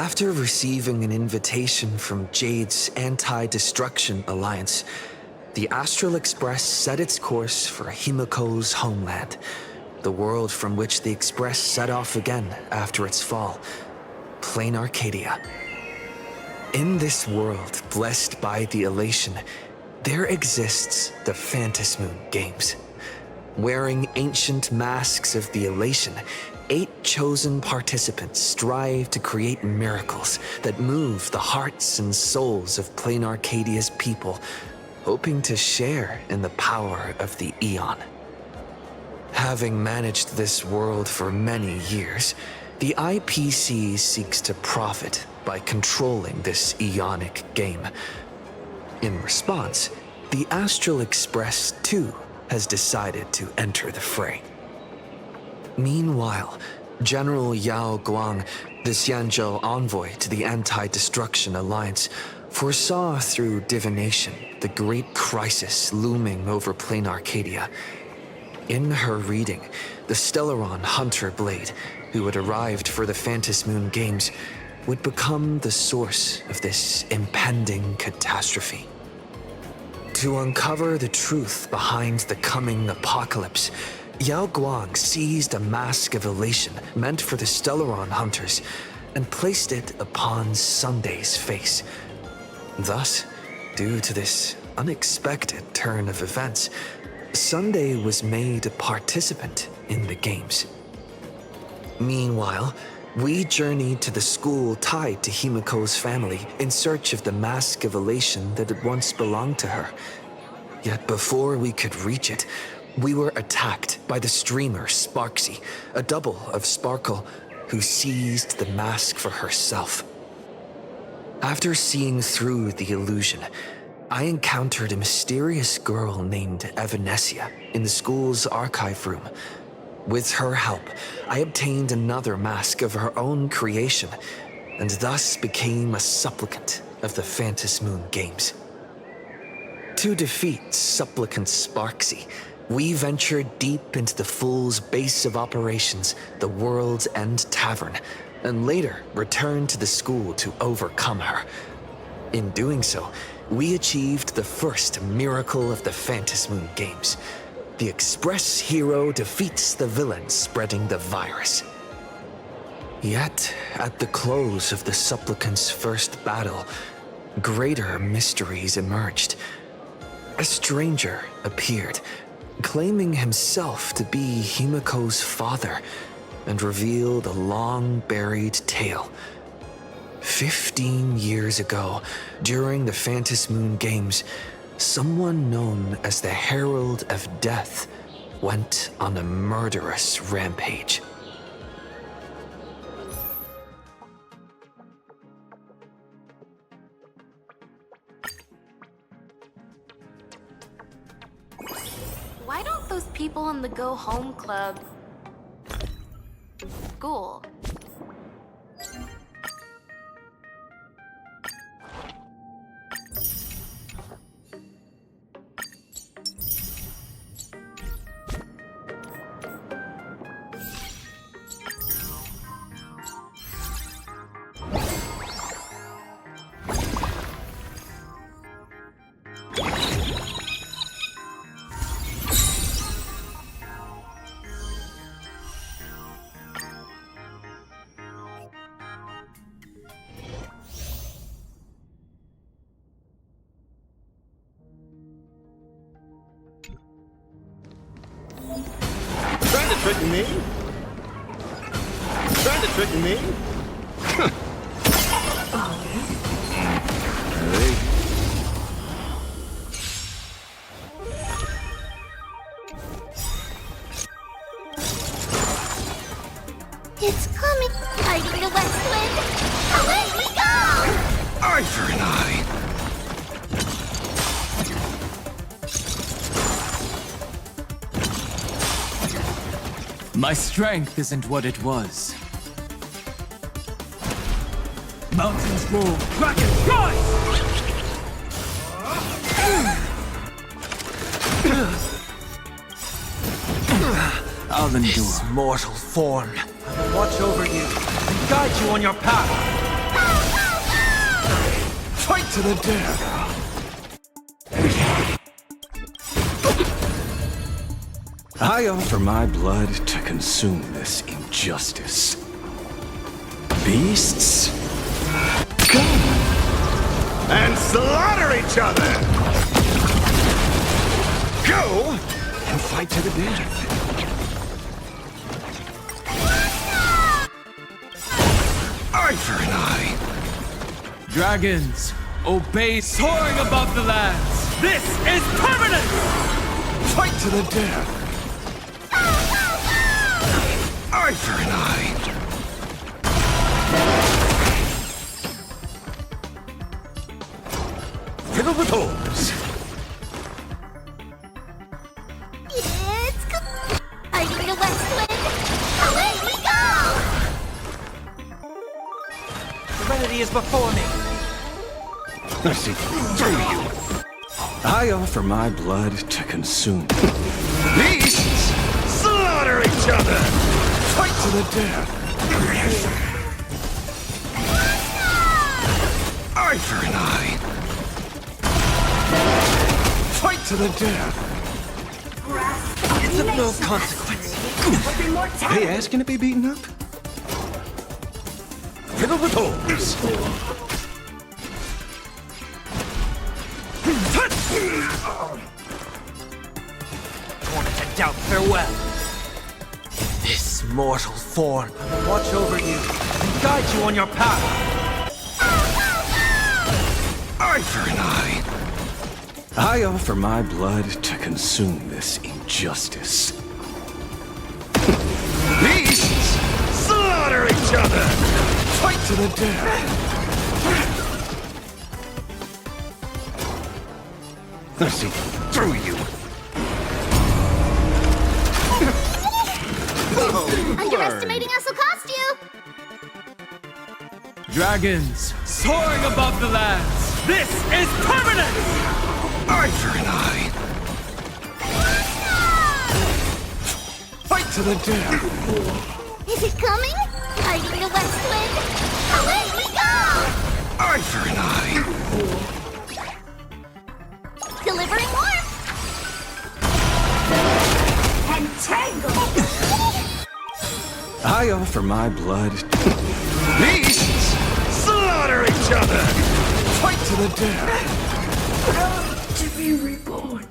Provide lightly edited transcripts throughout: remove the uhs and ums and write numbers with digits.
After receiving an invitation from Jade's Anti-Destruction Alliance, the Astral Express set its course for Himiko's homeland, the world from which the Express set off again after its fall, Plain Arcadia. In this world blessed by the elation, there exists the Phantasmoon Games. Wearing ancient masks of the elation, 8 chosen participants strive to create miracles that move the hearts and souls of Plain Arcadia's people, hoping to share in the power of the Eon. Having managed this world for many years, the IPC seeks to profit by controlling this Eonic game. In response, the Astral Express, too, has decided to enter the fray. Meanwhile, General Yao Guang, the Xianzhou envoy to the Anti-Destruction Alliance, foresaw through divination the great crisis looming over Plain Arcadia. In her reading, the Stellaron Hunter Blade, who had arrived for the Phantasmoon Games, would become the source of this impending catastrophe. To uncover the truth behind the coming apocalypse, Yao Guang seized a mask of elation meant for the Stellaron Hunters and placed it upon Sunday's face. Thus, due to this unexpected turn of events, Sunday was made a participant in the games. Meanwhile, we journeyed to the school tied to Himiko's family in search of the mask of elation that had once belonged to her. Yet before we could reach it, we were attacked by the streamer Sparksy, a double of Sparkle, who seized the mask for herself. After seeing through the illusion, I encountered a mysterious girl named Evanesia in the school's archive room. With her help, I obtained another mask of her own creation, and thus became a supplicant of the Phantasmoon Games. To defeat Supplicant Sparksy, we ventured deep into the Fool's base of operations, the World's End Tavern, and later returned to the school to overcome her. In doing so, we achieved the first miracle of the Phantasmoon Games. The Express hero defeats the villain spreading the virus. Yet, at the close of the Supplicant's first battle, greater mysteries emerged. A stranger appeared, claiming himself to be Himiko's father, and revealed a long-buried tale. 15 years ago, during the Phantasmoon Games, someone known as the Herald of Death went on a murderous rampage. Why don't those people in the Go Home Club school? Trying to trick me? Trying to trick me? Really? It's coming! Fighting the west wind! Away we go! Eye for an eye. My strength isn't what it was. Mountains move, dragon rise! I'll endure. This mortal form, I will watch over you and guide you on your path. to the death. I offer my blood to consume this injustice. Beasts, come and slaughter each other! Go and fight to the death. Eye for an eye. Dragons, obey, soaring above the lands. This is permanent! Fight to the death. Eye for an eye. Fiddle with holes. It's fighting the west wind. Away we go! Serenity is before me. I see through you. I offer my blood to consume. Beasts, slaughter each other. Fight to the death. Eye for an eye. Fight to the death. It's of no consequence. They asking to be beaten up? Fiddle with holes. Born to doubt farewell. This mortal form will watch over you and guide you on your path. Eye for an eye. I offer my blood to consume this injustice. Beasts, slaughter each other. Fight to the death. I see through you. Underestimating us will cost you! Dragons, soaring above the lands. This is permanent! Eye for an eye. Fight to the death. Is it coming? Fighting the west wind. Away we go! Eye for an eye. Delivering warmth! And tangle! I offer my blood. Beasts, slaughter each other. Fight to the death. To be reborn.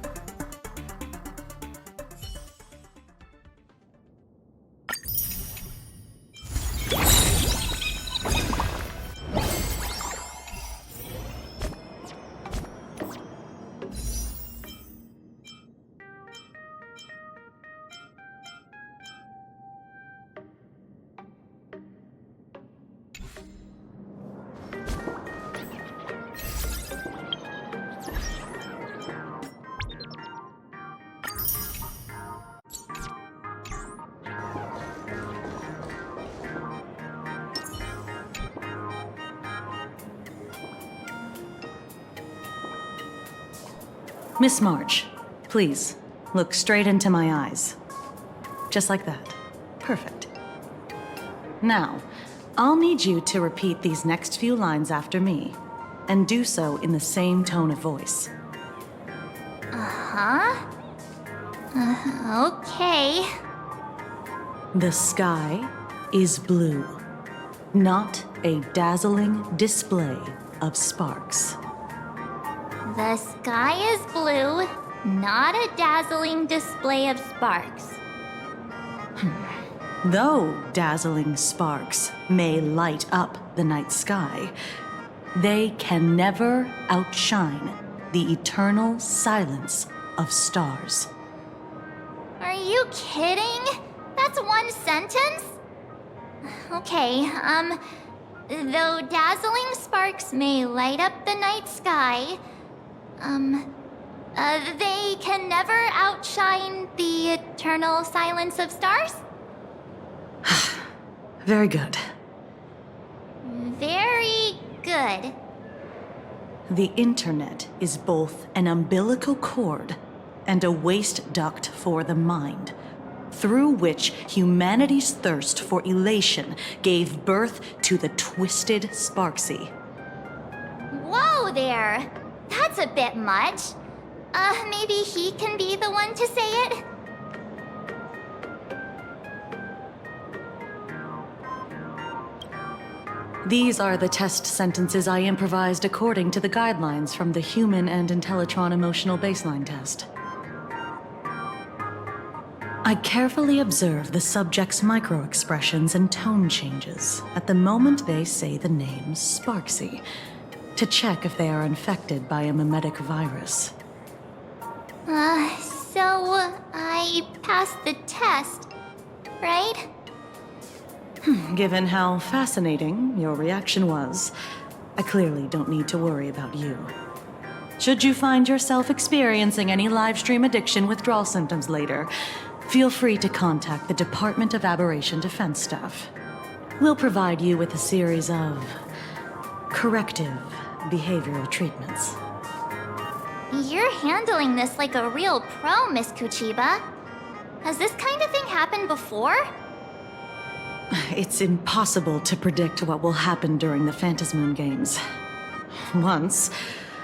Miss March, please, look straight into my eyes. Just like that. Perfect. Now, I'll need you to repeat these next few lines after me, and do so in the same tone of voice. Okay. The sky is blue, not a dazzling display of sparks. The sky is blue, not a dazzling display of sparks. Though dazzling sparks may light up the night sky, they can never outshine the eternal silence of stars. Are you kidding? That's one sentence? Okay, though dazzling sparks may light up the night sky, they can never outshine the eternal silence of stars? Very good. Very good. The internet is both an umbilical cord and a waste duct for the mind, through which humanity's thirst for elation gave birth to the twisted Sparksy. Whoa, Whoa there! That's a bit much. Maybe he can be the one to say it? These are the test sentences I improvised according to the guidelines from the Human and Intellitron Emotional Baseline Test. I carefully observe the subject's micro-expressions and tone changes at the moment they say the name Sparksy, to check if they are infected by a mimetic virus. So I passed the test, right? Given how fascinating your reaction was, I clearly don't need to worry about you. Should you find yourself experiencing any livestream addiction withdrawal symptoms later, feel free to contact the Department of Aberration Defense staff. We'll provide you with a series of corrective behavioral treatments. You're handling this like a real pro, Miss Kuchiba. Has this kind of thing happened before? It's impossible to predict what will happen during the Phantasmoon Games. Once,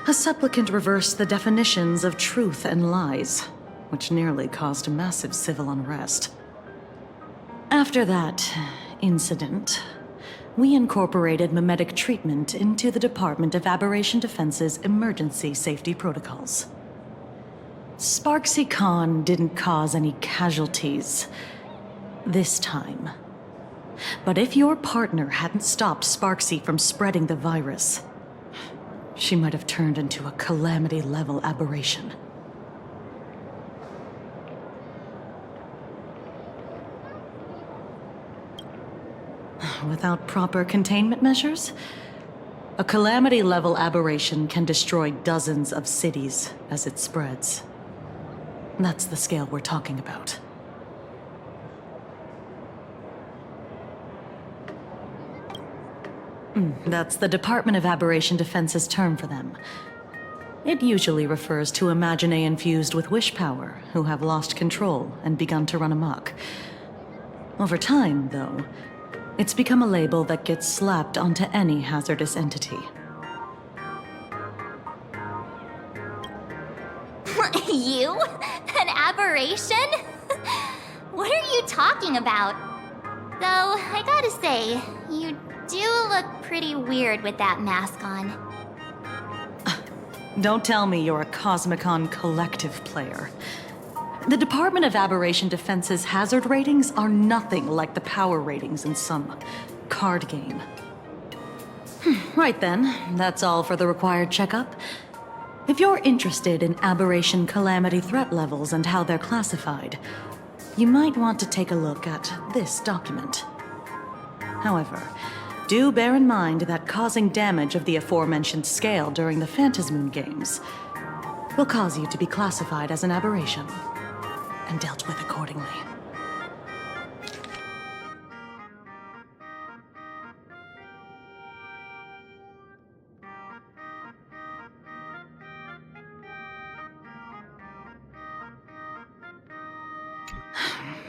a supplicant reversed the definitions of truth and lies, which nearly caused a massive civil unrest. After that incident, we incorporated mimetic treatment into the Department of Aberration Defense's emergency safety protocols. Sparksy Khan didn't cause any casualties this time. But if your partner hadn't stopped Sparksy from spreading the virus, she might have turned into a calamity-level aberration. Without proper containment measures, a calamity-level aberration can destroy dozens of cities as it spreads. That's the scale we're talking about. That's the Department of Aberration Defense's term for them. It usually refers to Imaginae infused with wish power who have lost control and begun to run amok. Over time, though, it's become a label that gets slapped onto any hazardous entity. You? An aberration? What are you talking about? Though, I gotta say, you do look pretty weird with that mask on. Don't tell me you're a Cosmicon collective player. The Department of Aberration Defense's hazard ratings are nothing like the power ratings in some card game. Right then, that's all for the required checkup. If you're interested in aberration calamity threat levels and how they're classified, you might want to take a look at this document. However, do bear in mind that causing damage of the aforementioned scale during the Phantasmoon Games will cause you to be classified as an aberration and dealt with accordingly.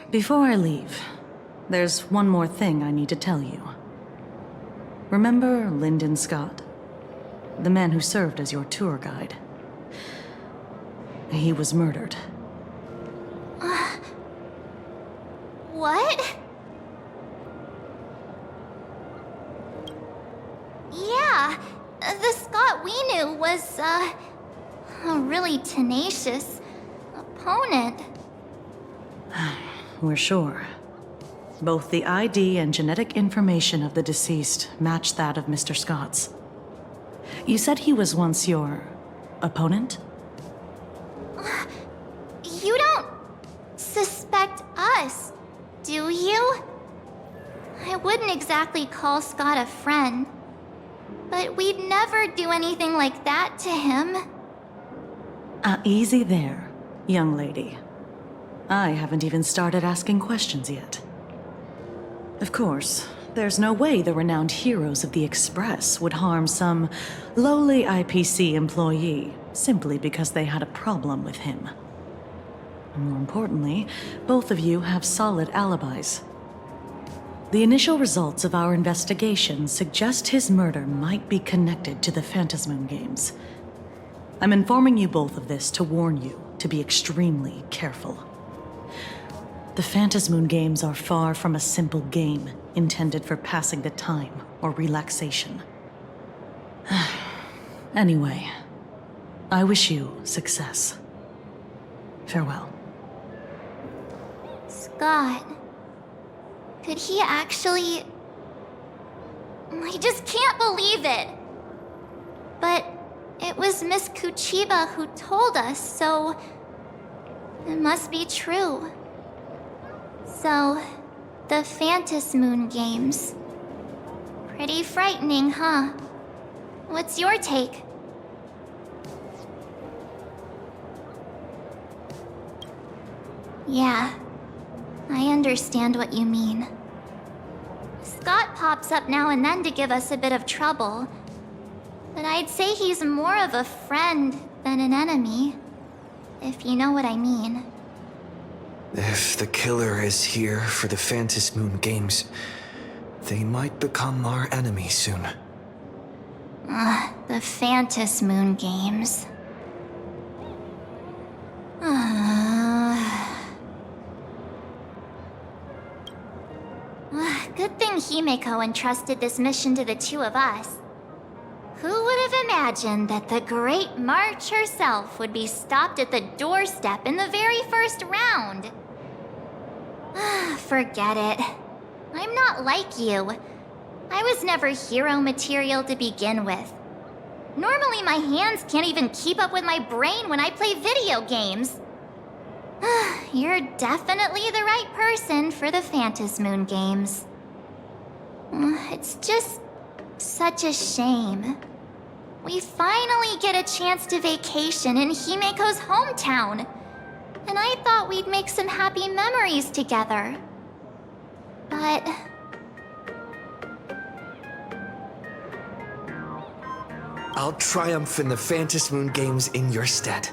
Before I leave, there's one more thing I need to tell you. Remember Lyndon Scott? The man who served as your tour guide. He was murdered. What? Yeah, the Scott we knew was, a really tenacious opponent. We're sure. Both the ID and genetic information of the deceased match that of Mr. Scott's. You said he was once your opponent? You don't suspect us, do you? I wouldn't exactly call Scott a friend, but we'd never do anything like that to him. Easy there, young lady. I haven't even started asking questions yet. Of course, there's no way the renowned heroes of the Express would harm some lowly IPC employee simply because they had a problem with him. And more importantly, both of you have solid alibis. The initial results of our investigation suggest his murder might be connected to the Phantasmoon games. I'm informing you both of this to warn you to be extremely careful. The Phantasmoon games are far from a simple game intended for passing the time or relaxation. Anyway, I wish you success. Farewell. Scott. Could he actually... I just can't believe it! But it was Miss Kuchiba who told us, so... it must be true. So, the Phantasmoon games. Pretty frightening, huh? What's your take? Yeah, I understand what you mean. Scott pops up now and then to give us a bit of trouble, but I'd say he's more of a friend than an enemy, if you know what I mean. If the killer is here for the Phantasmoon games, they might become our enemy soon. The Phantasmoon games. Good thing Himeko entrusted this mission to the two of us. Who would have imagined that the Great March herself would be stopped at the doorstep in the very first round? Forget it. I'm not like you. I was never hero material to begin with. Normally my hands can't even keep up with my brain when I play video games. You're definitely the right person for the Phantasmoon games. It's just such a shame. We finally get a chance to vacation in Himeko's hometown. And I thought we'd make some happy memories together. But... I'll triumph in the Phantasmoon games in your stead.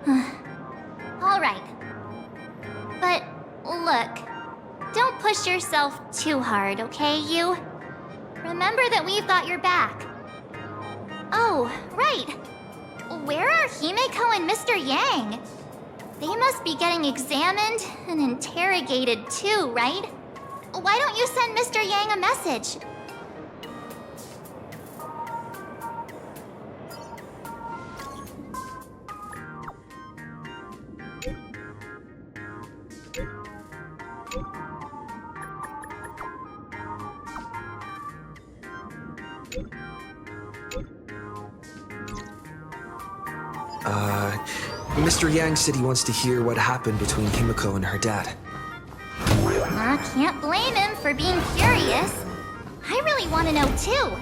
all right. But look, don't push yourself too hard, okay, you? Remember that we've got your back. Oh, right. Where are Himeko and Mr. Yang? They must be getting examined and interrogated too, right? Why don't you send Mr. Yang a message? Mr. Yang said he wants to hear what happened between Himeko and her dad. I can't blame him for being curious. I really want to know too.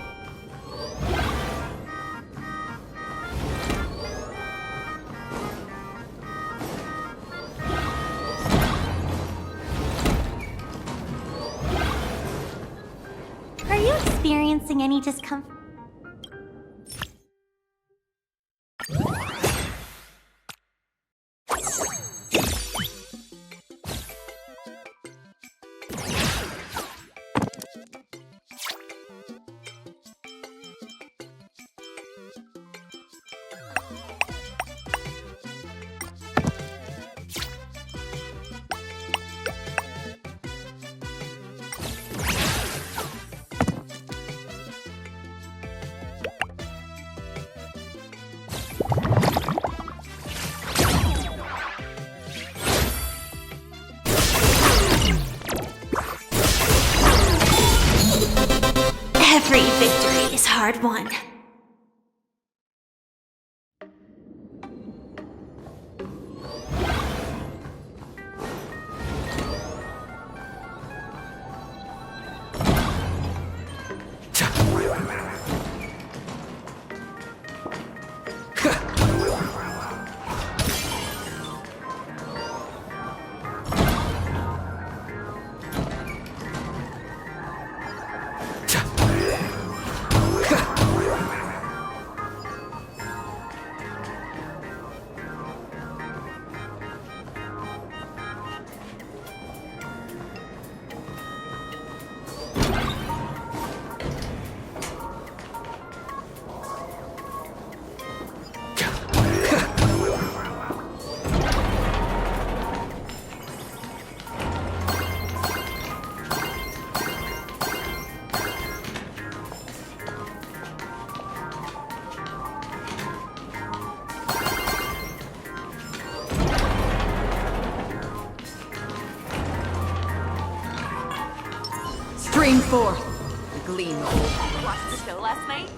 Are you experiencing any discomfort? Every victory is hard won. forth, the gleam of old. Watched the show last night?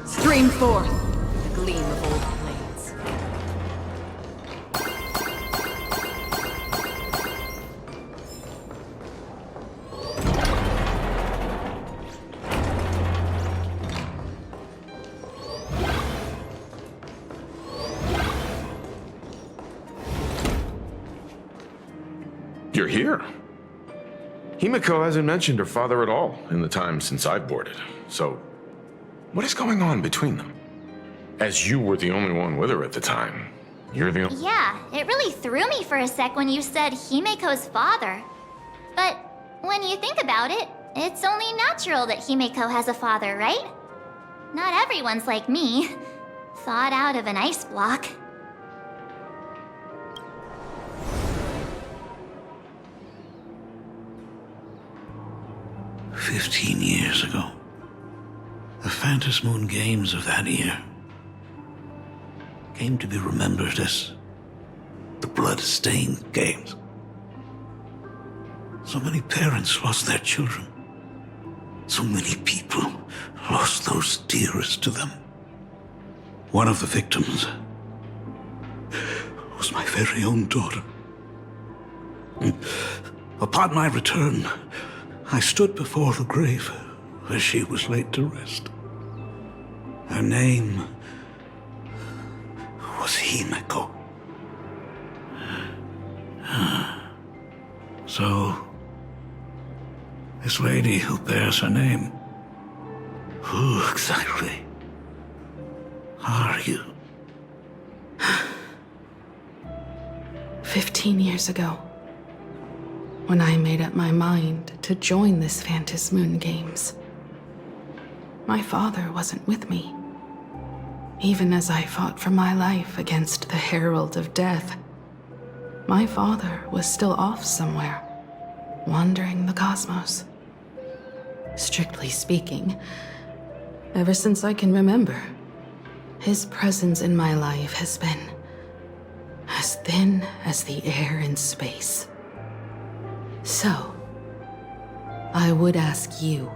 Stream forth, the gleam of old blades. You're here. Himiko hasn't mentioned her father at all in the time since I've boarded. So, what is going on between them? As you were the only one with her at the time, you're the only... Yeah, it really threw me for a sec when you said Himiko's father. But when you think about it, it's only natural that Himiko has a father, right? Not everyone's like me, thawed out of an ice block. "15 years ago, the Phantom Moon Games of that year came to be remembered as the Blood-Stained Games. So many parents lost their children. So many people lost those dearest to them. One of the victims was my very own daughter. Upon my return, I stood before the grave where she was laid to rest. Her name was Himiko. So, this lady who bears her name, who exactly are you? 15 years ago, when I made up my mind to join this Phantom Moon Games, my father wasn't with me. Even as I fought for my life against the Herald of Death, my father was still off somewhere, wandering the cosmos. Strictly speaking, ever since I can remember, his presence in my life has been as thin as the air in space. So, I would ask you,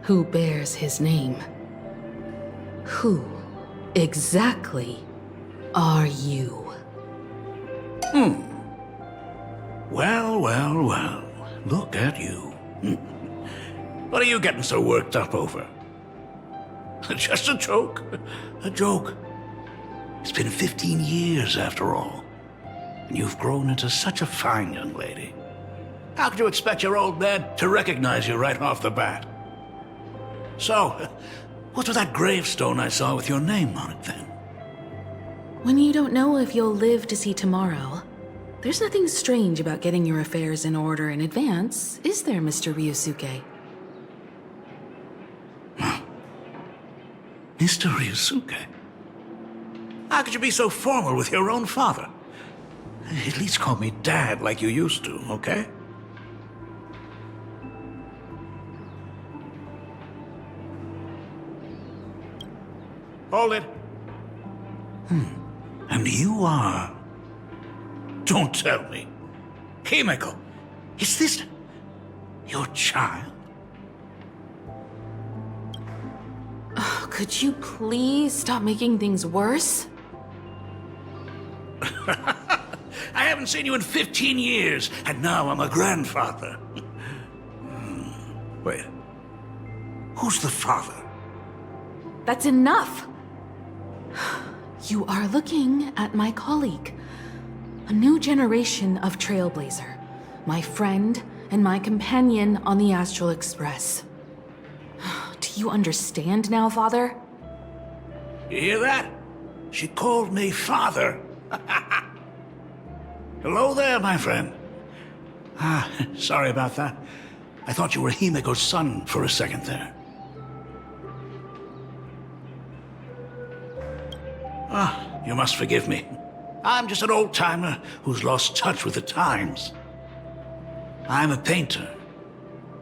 who bears his name, who exactly are you? Well, look at you. What are you getting so worked up over? Just a joke. A joke. It's been 15 years after all, and you've grown into such a fine young lady. How could you expect your old man to recognize you right off the bat? So, what's with that gravestone I saw with your name on it then? When you don't know if you'll live to see tomorrow, there's nothing strange about getting your affairs in order in advance, is there, Mr. Ryusuke? Mr. Ryusuke? How could you be so formal with your own father? At least call me Dad like you used to, okay? Hold it. And you are... Don't tell me. Himiko, is this your child? Oh, could you please stop making things worse? I haven't seen you in 15 years, and now I'm a grandfather. Wait. Who's the father? That's enough! You are looking at my colleague. A new generation of Trailblazer. My friend and my companion on the Astral Express. Do you understand now, Father? You hear that? She called me father. Hello there, my friend. Sorry about that. I thought you were Himiko's son for a second there. You must forgive me. I'm just an old-timer who's lost touch with the times. I'm a painter.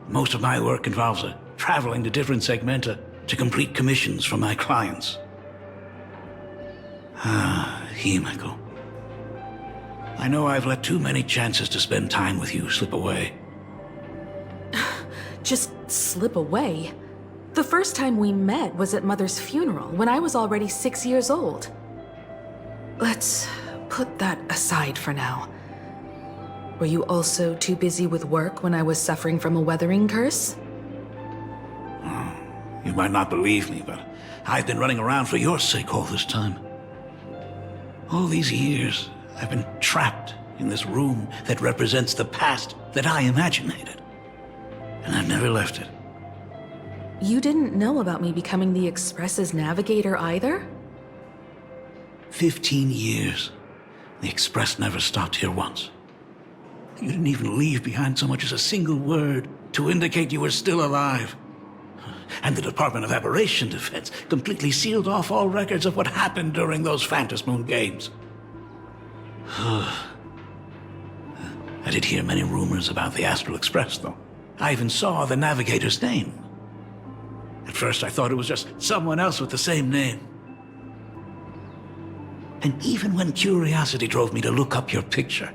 Most of my work involves traveling to different segmenta to complete commissions for my clients. Himiko. I know I've let too many chances to spend time with you slip away. Just slip away? The first time we met was at Mother's funeral, when I was already 6 years old. Let's put that aside for now. Were you also too busy with work when I was suffering from a weathering curse? You might not believe me, but I've been running around for your sake all this time. All these years, I've been trapped in this room that represents the past that I imaginated. And I've never left it. You didn't know about me becoming the Express's navigator either? 15 years. The Express never stopped here once. You didn't even leave behind so much as a single word to indicate you were still alive. And the Department of Aberration Defense completely sealed off all records of what happened during those Phantom Moon games. I did hear many rumors about the Astral Express, though. I even saw the navigator's name. At first I thought it was just someone else with the same name. And even when curiosity drove me to look up your picture,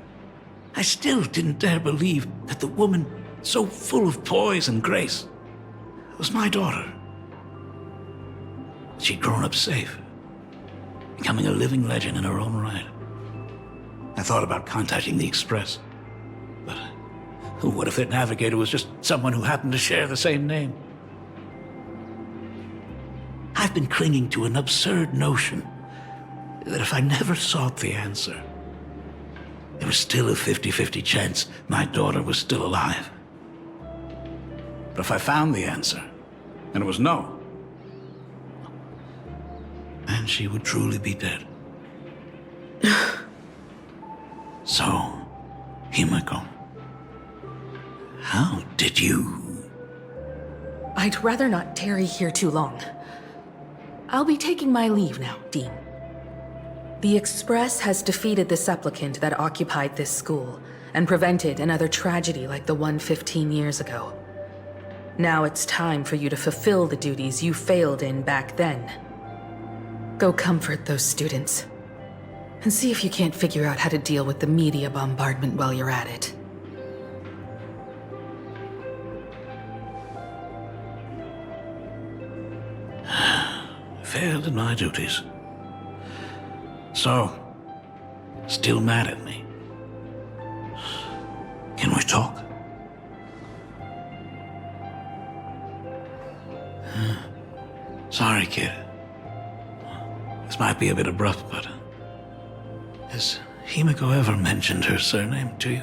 I still didn't dare believe that the woman so full of poise and grace was my daughter. She'd grown up safe, becoming a living legend in her own right. I thought about contacting the Express, but what if their navigator was just someone who happened to share the same name? I've been clinging to an absurd notion that if I never sought the answer, there was still a 50-50 chance my daughter was still alive. But if I found the answer, and it was no, then she would truly be dead. So, Himiko, how did you... I'd rather not tarry here too long. I'll be taking my leave now, Dean. The Express has defeated the supplicant that occupied this school and prevented another tragedy like the one 15 years ago. Now it's time for you to fulfill the duties you failed in back then. Go comfort those students, and see if you can't figure out how to deal with the media bombardment while you're at it. Failed in my duties. So, still mad at me? Can we talk? Sorry, kid. This might be a bit abrupt, but... has Himiko ever mentioned her surname to you?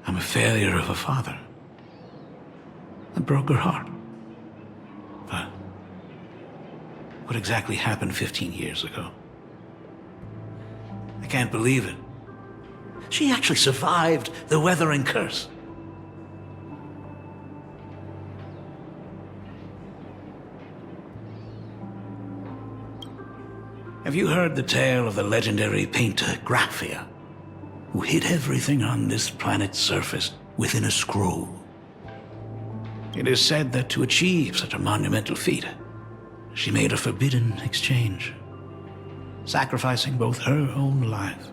I'm a failure of a father. I broke her heart. But what exactly happened 15 years ago? I can't believe it. She actually survived the weathering curse. Have you heard the tale of the legendary painter Graphia, who hid everything on this planet's surface within a scroll? It is said that to achieve such a monumental feat, she made a forbidden exchange, sacrificing both her own life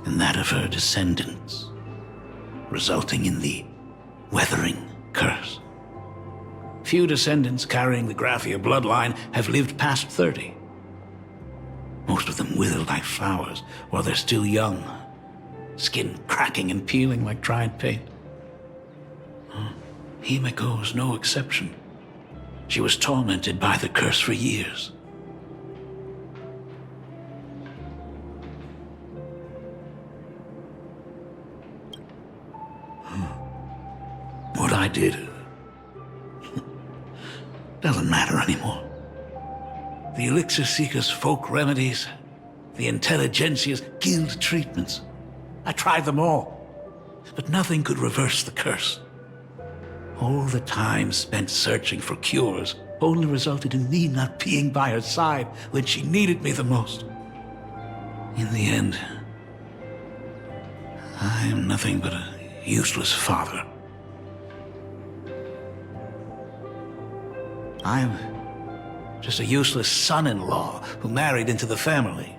and that of her descendants, resulting in the weathering curse. Few descendants carrying the Graphia bloodline have lived past 30. Most of them wither like flowers while they're still young, skin cracking and peeling like dried paint. Himiko's no exception. She was tormented by the curse for years. What I did doesn't matter anymore. The Elixir Seekers' folk remedies, the Intelligentsia's guild treatments. I tried them all, but nothing could reverse the curse. All the time spent searching for cures only resulted in me not being by her side when she needed me the most. In the end, I am nothing but a useless father. I'm just a useless son-in-law who married into the family.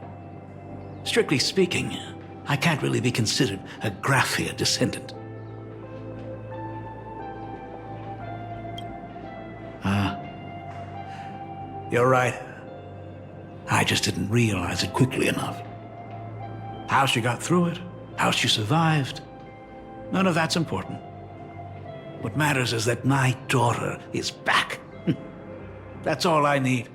Strictly speaking, I can't really be considered a Graphia descendant. You're right. I just didn't realize it quickly enough. How she got through it, how she survived, none of that's important. What matters is that my daughter is back. That's all I need.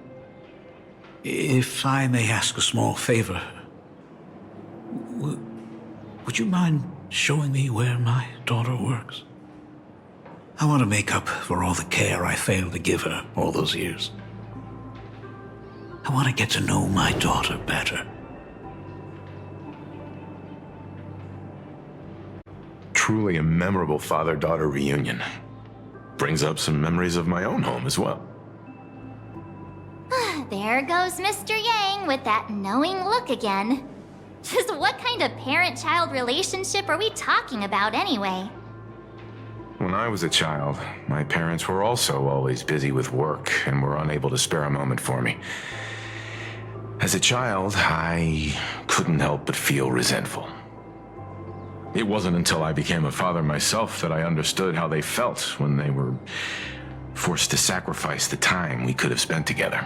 If I may ask a small favor, would you mind showing me where my daughter works? I want to make up for all the care I failed to give her all those years. I want to get to know my daughter better. Truly a memorable father-daughter reunion. Brings up some memories of my own home as well. There goes Mr. Yang with that knowing look again. Just what kind of parent-child relationship are we talking about anyway? When I was a child, my parents were also always busy with work and were unable to spare a moment for me. As a child, I couldn't help but feel resentful. It wasn't until I became a father myself that I understood how they felt when they were forced to sacrifice the time we could have spent together.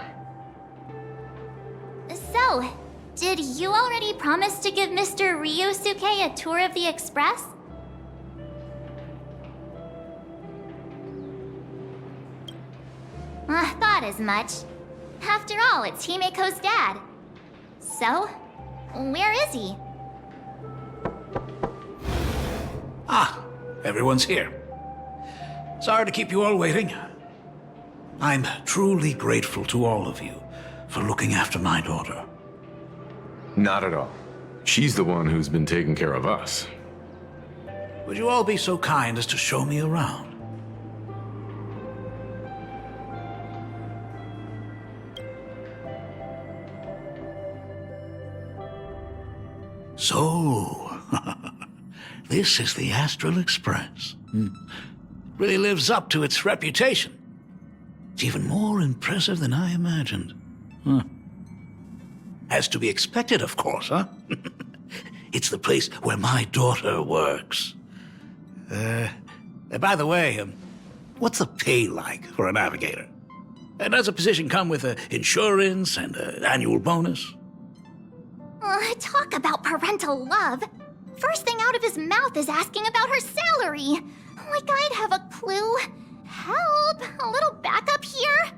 So, did you already promise to give Mr. Ryosuke a tour of the Express? Thought as much. After all, it's Himiko's dad. So, where is he? Ah, everyone's here. Sorry to keep you all waiting. I'm truly grateful to all of you for looking after my daughter. Not at all. She's the one who's been taking care of us. Would you all be so kind as to show me around? So, this is the Astral Express. Really lives up to its reputation. It's even more impressive than I imagined. As to be expected, of course, huh? It's the place where my daughter works. By the way, what's the pay like for a navigator? Does a position come with insurance and an annual bonus? Talk about parental love. First thing out of his mouth is asking about her salary. Like I'd have a clue. Help! A little backup here?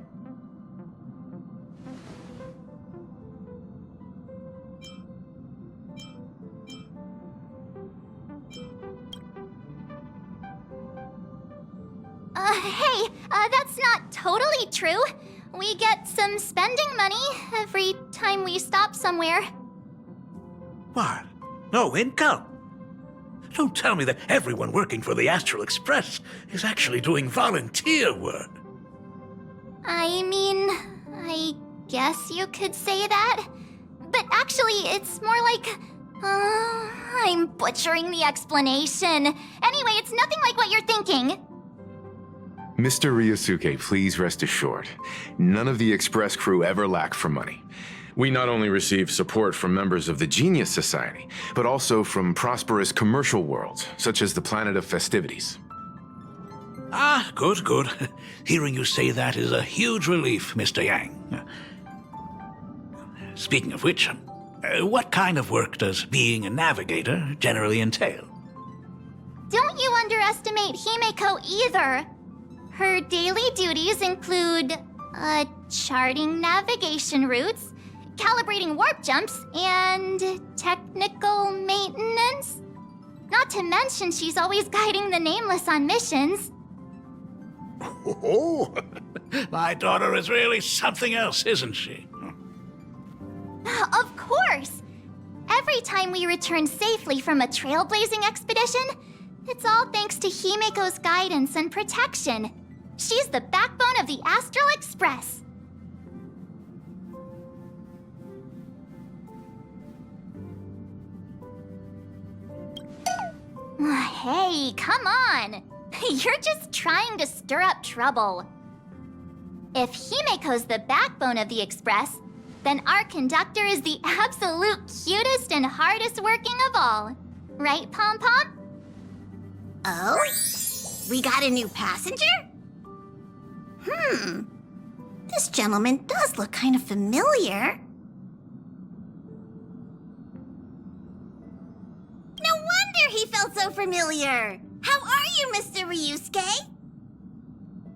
Hey, that's not totally true. We get some spending money every time we stop somewhere. What? No income? Don't tell me that everyone working for the Astral Express is actually doing volunteer work. I mean, I guess you could say that. But actually, it's more like... I'm butchering the explanation. Anyway, it's nothing like what you're thinking. Mr. Ryosuke, please rest assured, none of the Express crew ever lack for money. We not only receive support from members of the Genius Society, but also from prosperous commercial worlds, such as the Planet of Festivities. Ah, good, good. Hearing you say that is a huge relief, Mr. Yang. Speaking of which, what kind of work does being a navigator generally entail? Don't you underestimate Himeko either. Her daily duties include, charting navigation routes, calibrating warp jumps, and technical maintenance. Not to mention she's always guiding the Nameless on missions. Oh, my daughter is really something else, isn't she? Of course! Every time we return safely from a trailblazing expedition, it's all thanks to Himeko's guidance and protection. She's the backbone of the Astral Express. Hey, come on! You're just trying to stir up trouble. If Himeko's the backbone of the Express, then our conductor is the absolute cutest and hardest working of all. Right, Pom Pom? Oh? We got a new passenger? This gentleman does look kind of familiar. No wonder he felt so familiar. How are you, Mr. Ryusuke?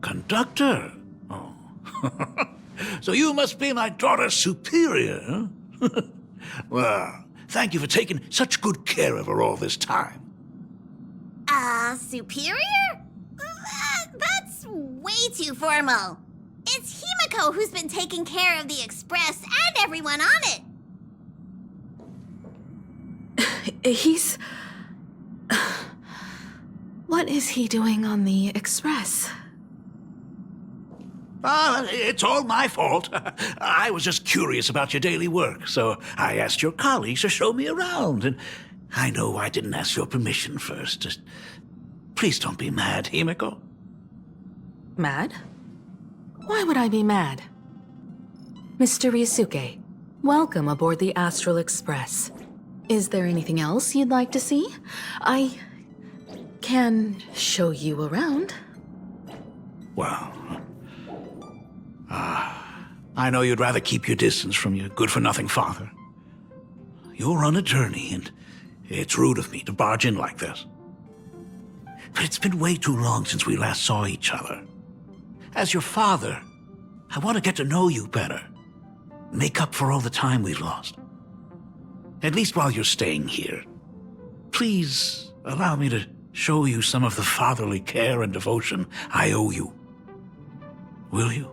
Conductor? Oh. So you must be my daughter's superior, huh? Well, thank you for taking such good care of her all this time. Superior? That's way too formal. It's Himeko who's been taking care of the Express and everyone on it. He's... What is he doing on the Express? It's all my fault. I was just curious about your daily work, so I asked your colleagues to show me around. And I know I didn't ask your permission first. Just please don't be mad, Himeko. Mad? Why would I be mad? Mr. Ryusuke, welcome aboard the Astral Express. Is there anything else you'd like to see? I can show you around. Well, I know you'd rather keep your distance from your good-for-nothing father. You're on a journey, and it's rude of me to barge in like this. But it's been way too long since we last saw each other. As your father, I want to get to know you better. Make up for all the time we've lost. At least while you're staying here. Please allow me to show you some of the fatherly care and devotion I owe you. Will you?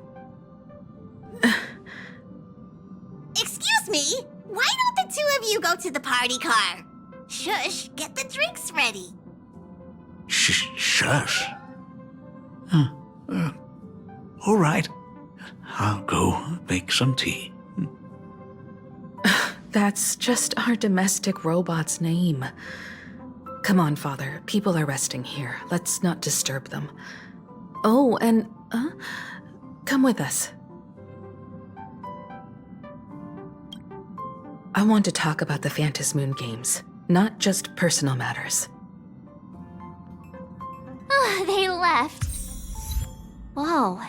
Excuse me? Why don't the two of you go to the party car? Shush, get the drinks ready. Shush. All right. I'll go make some tea. That's just our domestic robot's name. Come on, Father. People are resting here. Let's not disturb them. Oh, and, come with us. I want to talk about the Phantom Moon games, not just personal matters. They left. Whoa.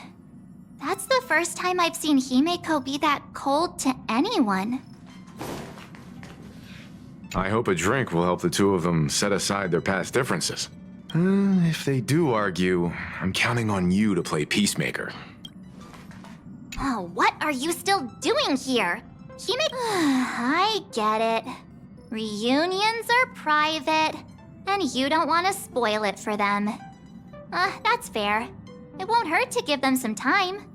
That's the first time I've seen Himeko be that cold to anyone. I hope a drink will help the two of them set aside their past differences. If they do argue, I'm counting on you to play peacemaker. Oh, what are you still doing here? I get it. Reunions are private, and you don't want to spoil it for them. That's fair. It won't hurt to give them some time.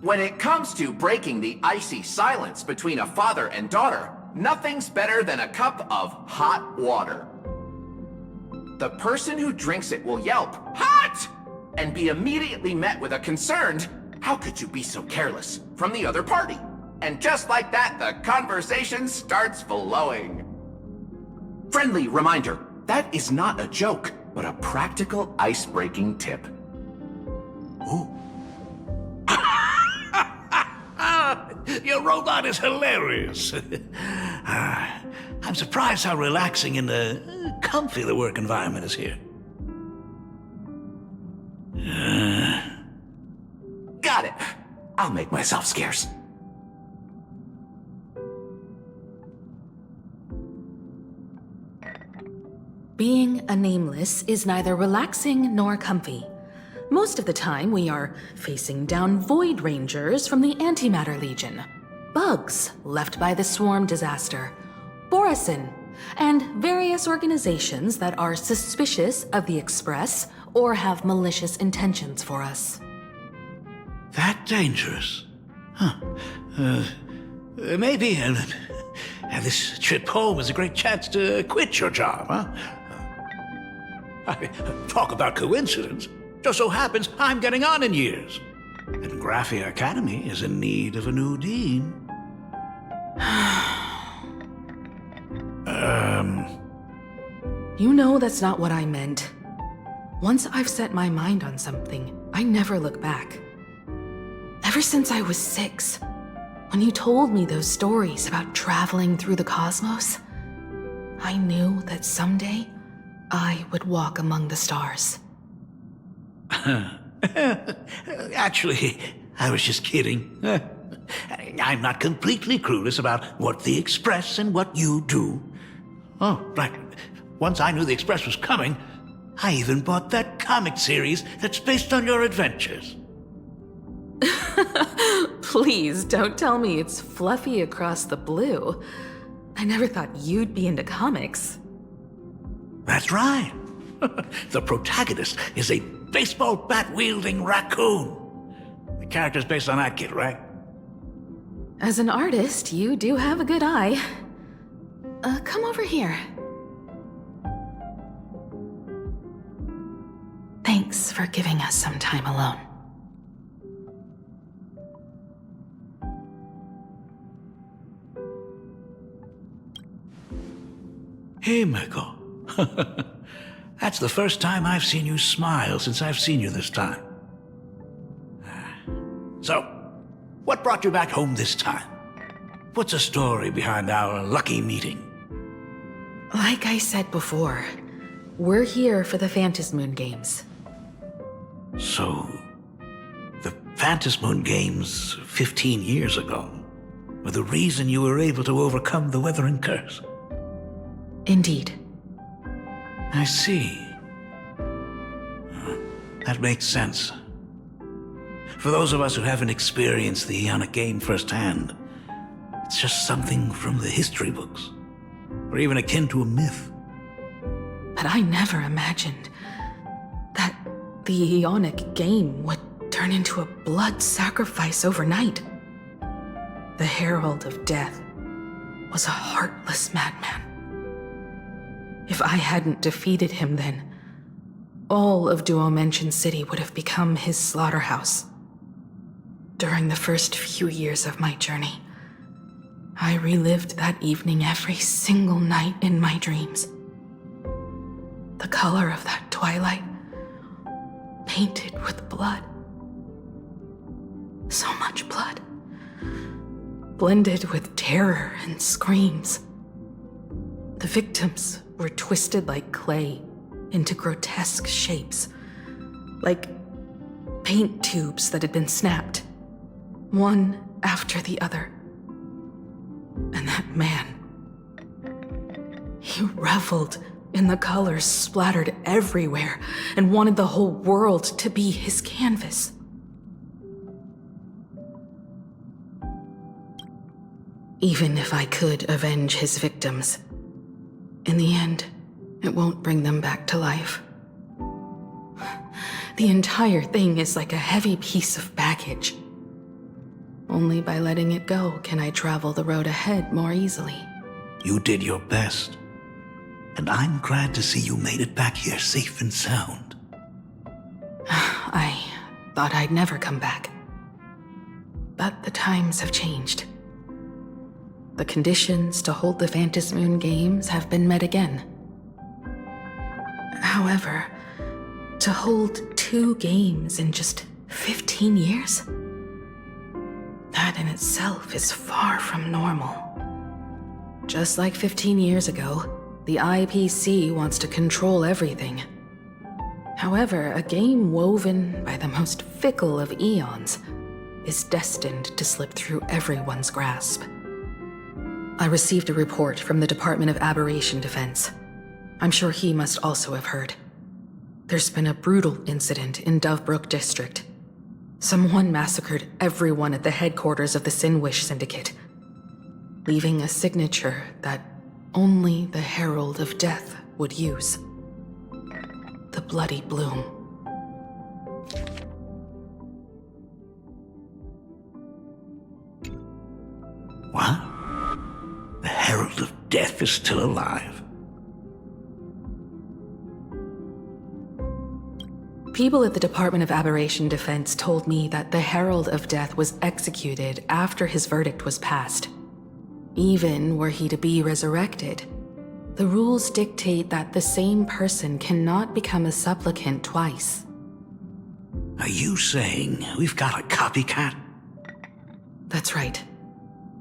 When it comes to breaking the icy silence between a father and daughter, nothing's better than a cup of hot water. The person who drinks it will yelp, "Hot!" and be immediately met with a concerned, "How could you be so careless?" from the other party. And just like that, the conversation starts flowing. Friendly reminder, that is not a joke, but a practical ice-breaking tip. Ooh. Your robot is hilarious. I'm surprised how relaxing and comfy the work environment is here. Got it. I'll make myself scarce. Being a nameless is neither relaxing nor comfy. Most of the time, we are facing down Void Rangers from the Antimatter Legion, bugs left by the Swarm disaster, Borison, and various organizations that are suspicious of the Express or have malicious intentions for us. That dangerous? Huh. Maybe this trip home is a great chance to quit your job, huh? Talk about coincidence. Just so happens I'm getting on in years. And Graphia Academy is in need of a new dean. You know that's not what I meant. Once I've set my mind on something, I never look back. Ever since I was 6, when you told me those stories about traveling through the cosmos, I knew that someday I would walk among the stars. Actually, I was just kidding. I'm not completely clueless about what the Express and what you do. Oh, right. Once I knew the Express was coming, I even bought that comic series that's based on your adventures. Please don't tell me it's fluffy across the blue. I never thought you'd be into comics. That's right. The protagonist is a baseball bat-wielding raccoon. The character's based on that kid, right? As an artist, you do have a good eye. Come over here. Thanks for giving us some time alone. Hey, Miko. That's the first time I've seen you smile since I've seen you this time. So, what brought you back home this time? What's the story behind our lucky meeting? Like I said before, we're here for the Phantasmoon Games. So, the Phantasmoon Games 15 years ago were the reason you were able to overcome the Weathering Curse? Indeed. I see. That makes sense. For those of us who haven't experienced the Ionic game firsthand, it's just something from the history books, or even akin to a myth. But I never imagined that the Ionic game would turn into a blood sacrifice overnight. The Herald of Death was a heartless madman. If I hadn't defeated him then, all of Duomension City would have become his slaughterhouse. During the first few years of my journey, I relived that evening every single night in my dreams. The color of that twilight, painted with blood. So much blood, blended with terror and screams. The victims were twisted like clay into grotesque shapes, like paint tubes that had been snapped, one after the other. And that man, he reveled in the colors splattered everywhere and wanted the whole world to be his canvas. Even if I could avenge his victims, in the end, it won't bring them back to life. The entire thing is like a heavy piece of baggage. Only by letting it go can I travel the road ahead more easily. You did your best, and I'm glad to see you made it back here safe and sound. I thought I'd never come back. But the times have changed. The conditions to hold the Phantasmoon Games have been met again. However, to hold 2 games in just 15 years? That in itself is far from normal. Just like 15 years ago, the IPC wants to control everything. However, a game woven by the most fickle of eons is destined to slip through everyone's grasp. I received a report from the Department of Aberration Defense. I'm sure he must also have heard. There's been a brutal incident in Dovebrook District. Someone massacred everyone at the headquarters of the Sinwish Syndicate, leaving a signature that only the Herald of Death would use. The Bloody Bloom. What? The Herald of Death is still alive? People at the Department of Aberration Defense told me that the Herald of Death was executed after his verdict was passed. Even were he to be resurrected, the rules dictate that the same person cannot become a supplicant twice. Are you saying we've got a copycat? That's right.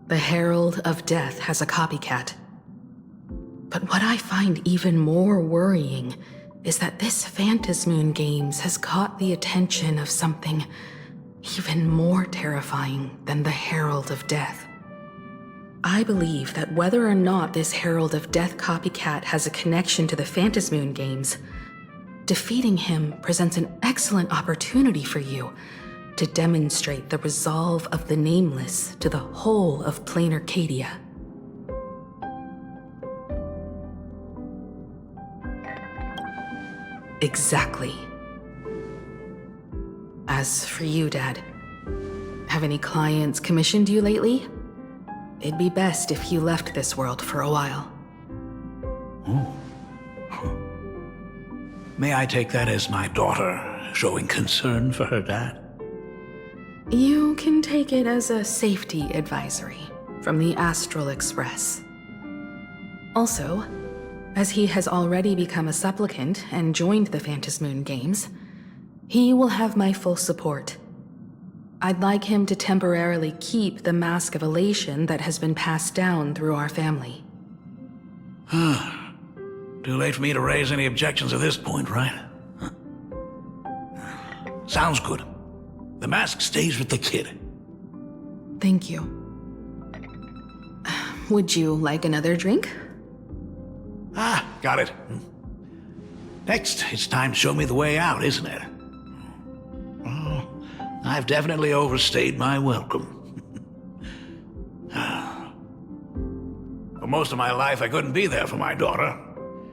The Herald of Death has a copycat. But what I find even more worrying is that this Phantasmoon Games has caught the attention of something even more terrifying than the Herald of Death. I believe that whether or not this Herald of Death copycat has a connection to the Phantasmoon Games, defeating him presents an excellent opportunity for you to demonstrate the resolve of the Nameless to the whole of Plain Arcadia. Exactly. As for you, Dad, have any clients commissioned you lately? It'd be best if you left this world for a while. Oh. May I take that as my daughter showing concern for her dad? You can take it as a safety advisory from the Astral Express. Also, as he has already become a supplicant and joined the Phantasmoon Games, he will have my full support. I'd like him to temporarily keep the Mask of Elation that has been passed down through our family. Too late for me to raise any objections at this point, right? Huh. Sounds good. The mask stays with the kid. Thank you. Would you like another drink? Got it. Next, it's time to show me the way out, isn't it? Oh, I've definitely overstayed my welcome. For most of my life, I couldn't be there for my daughter.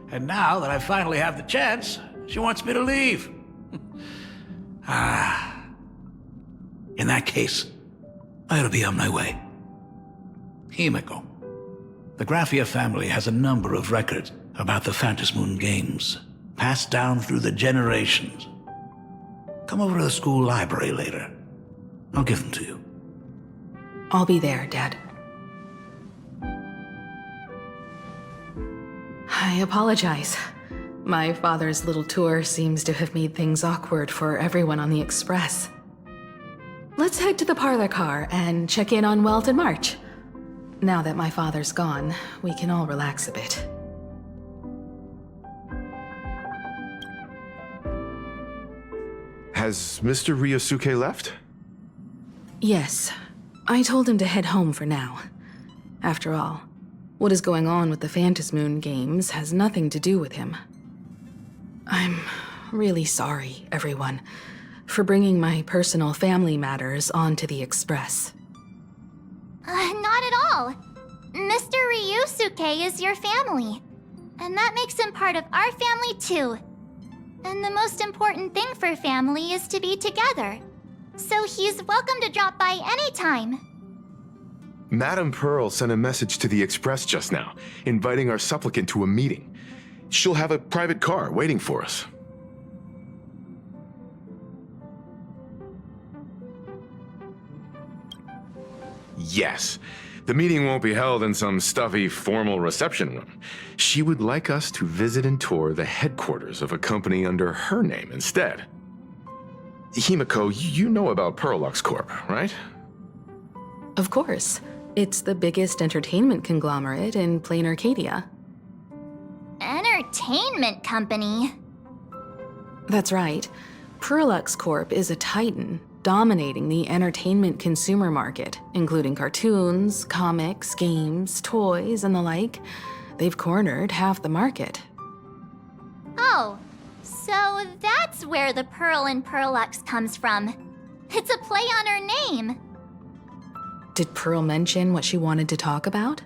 And now that I finally have the chance, she wants me to leave. In that case, I ought to be on my way. Himiko. The Graphia family has a number of records about the Phantasmoon Games, passed down through the generations. Come over to the school library later. I'll give them to you. I'll be there, Dad. I apologize. My father's little tour seems to have made things awkward for everyone on the Express. Let's head to the parlor car and check in on Welt and March. Now that my father's gone, we can all relax a bit. Has Mr. Ryosuke left? Yes. I told him to head home for now. After all, what is going on with the Phantasmoon Games has nothing to do with him. I'm really sorry, everyone, for bringing my personal family matters onto the Express. Not at all. Mr. Ryosuke is your family. And that makes him part of our family too. And the most important thing for family is to be together. So he's welcome to drop by anytime. Madame Pearl sent a message to the Express just now, inviting our supplicant to a meeting. She'll have a private car waiting for us. Yes. The meeting won't be held in some stuffy, formal reception room. She would like us to visit and tour the headquarters of a company under her name instead. Himiko, you know about Pearlux Corp, right? Of course. It's the biggest entertainment conglomerate in plain Arcadia. Entertainment company? That's right. Perlux Corp is a titan, dominating the entertainment consumer market, including cartoons, comics, games, toys, and the like. They've cornered half the market. Oh, so that's where the Pearl in Perlux comes from. It's a play on her name. Did Pearl mention what she wanted to talk about?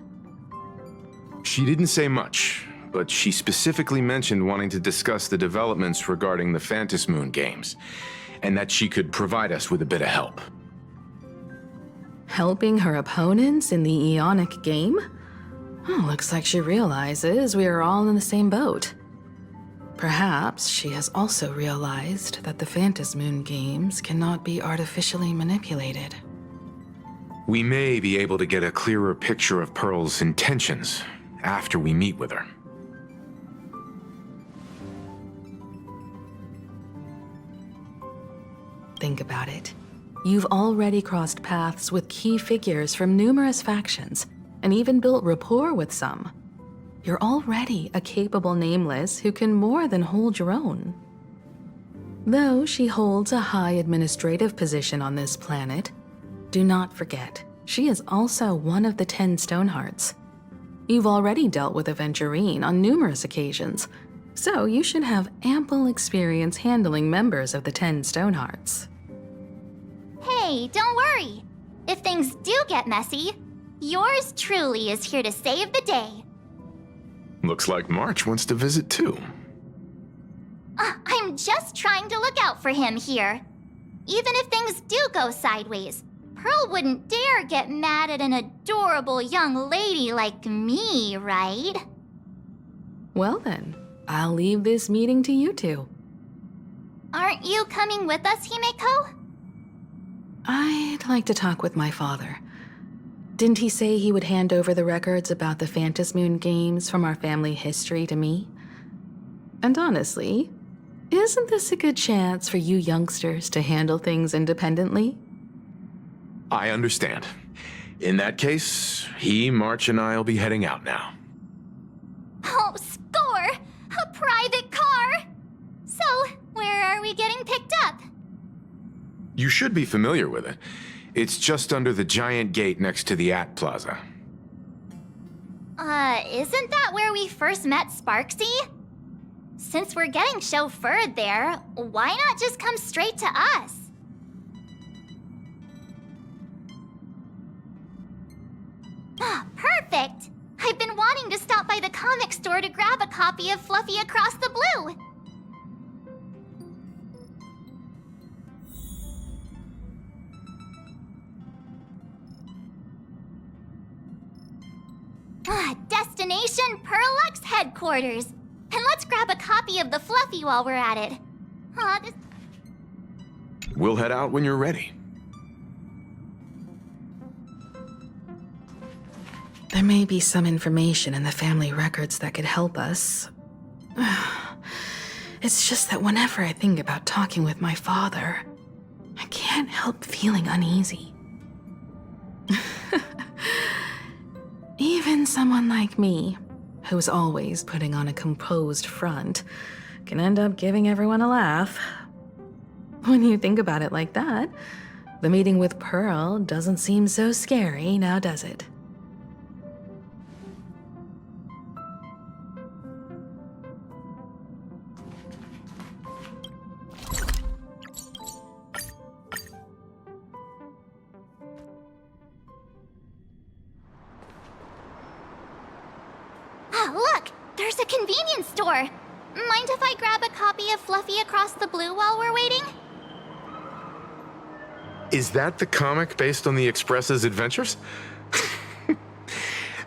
She didn't say much, but she specifically mentioned wanting to discuss the developments regarding the Phantasmoon games, and that she could provide us with a bit of help. Helping her opponents in the Eonic game? Oh, looks like she realizes we are all in the same boat. Perhaps she has also realized that the Phantasmoon games cannot be artificially manipulated. We may be able to get a clearer picture of Pearl's intentions after we meet with her. Think about it. You've already crossed paths with key figures from numerous factions, and even built rapport with some. You're already a capable Nameless who can more than hold your own. Though she holds a high administrative position on this planet, do not forget, she is also one of the 10 Stonehearts. You've already dealt with Aventurine on numerous occasions, so you should have ample experience handling members of the 10 Stonehearts. Hey, don't worry. If things do get messy, yours truly is here to save the day. Looks like March wants to visit too. I'm just trying to look out for him here. Even if things do go sideways, Pearl wouldn't dare get mad at an adorable young lady like me, right? Well then, I'll leave this meeting to you two. Aren't you coming with us, Himeko? I'd like to talk with my father. Didn't he say he would hand over the records about the Phantasmoon games from our family history to me? And honestly, isn't this a good chance for you youngsters to handle things independently? I understand. In that case, March, and I'll be heading out now. Oh, score! A private car! So, where are we getting picked up? You should be familiar with it. It's just under the giant gate next to the AT Plaza. Isn't that where we first met Sparksy? Since we're getting chauffeured there, why not just come straight to us? Perfect! I've been wanting to stop by the comic store to grab a copy of Fluffy Across the Blue. Destination Perlux headquarters. And let's grab a copy of the Fluffy while we're at it. We'll head out when you're ready. There may be some information in the family records that could help us. It's just that whenever I think about talking with my father, I can't help feeling uneasy. Even someone like me, who's always putting on a composed front, can end up giving everyone a laugh. When you think about it like that, the meeting with Pearl doesn't seem so scary, now does it? Look! There's a convenience store! Mind if I grab a copy of Fluffy Across the Blue while we're waiting? Is that the comic based on the Express's adventures?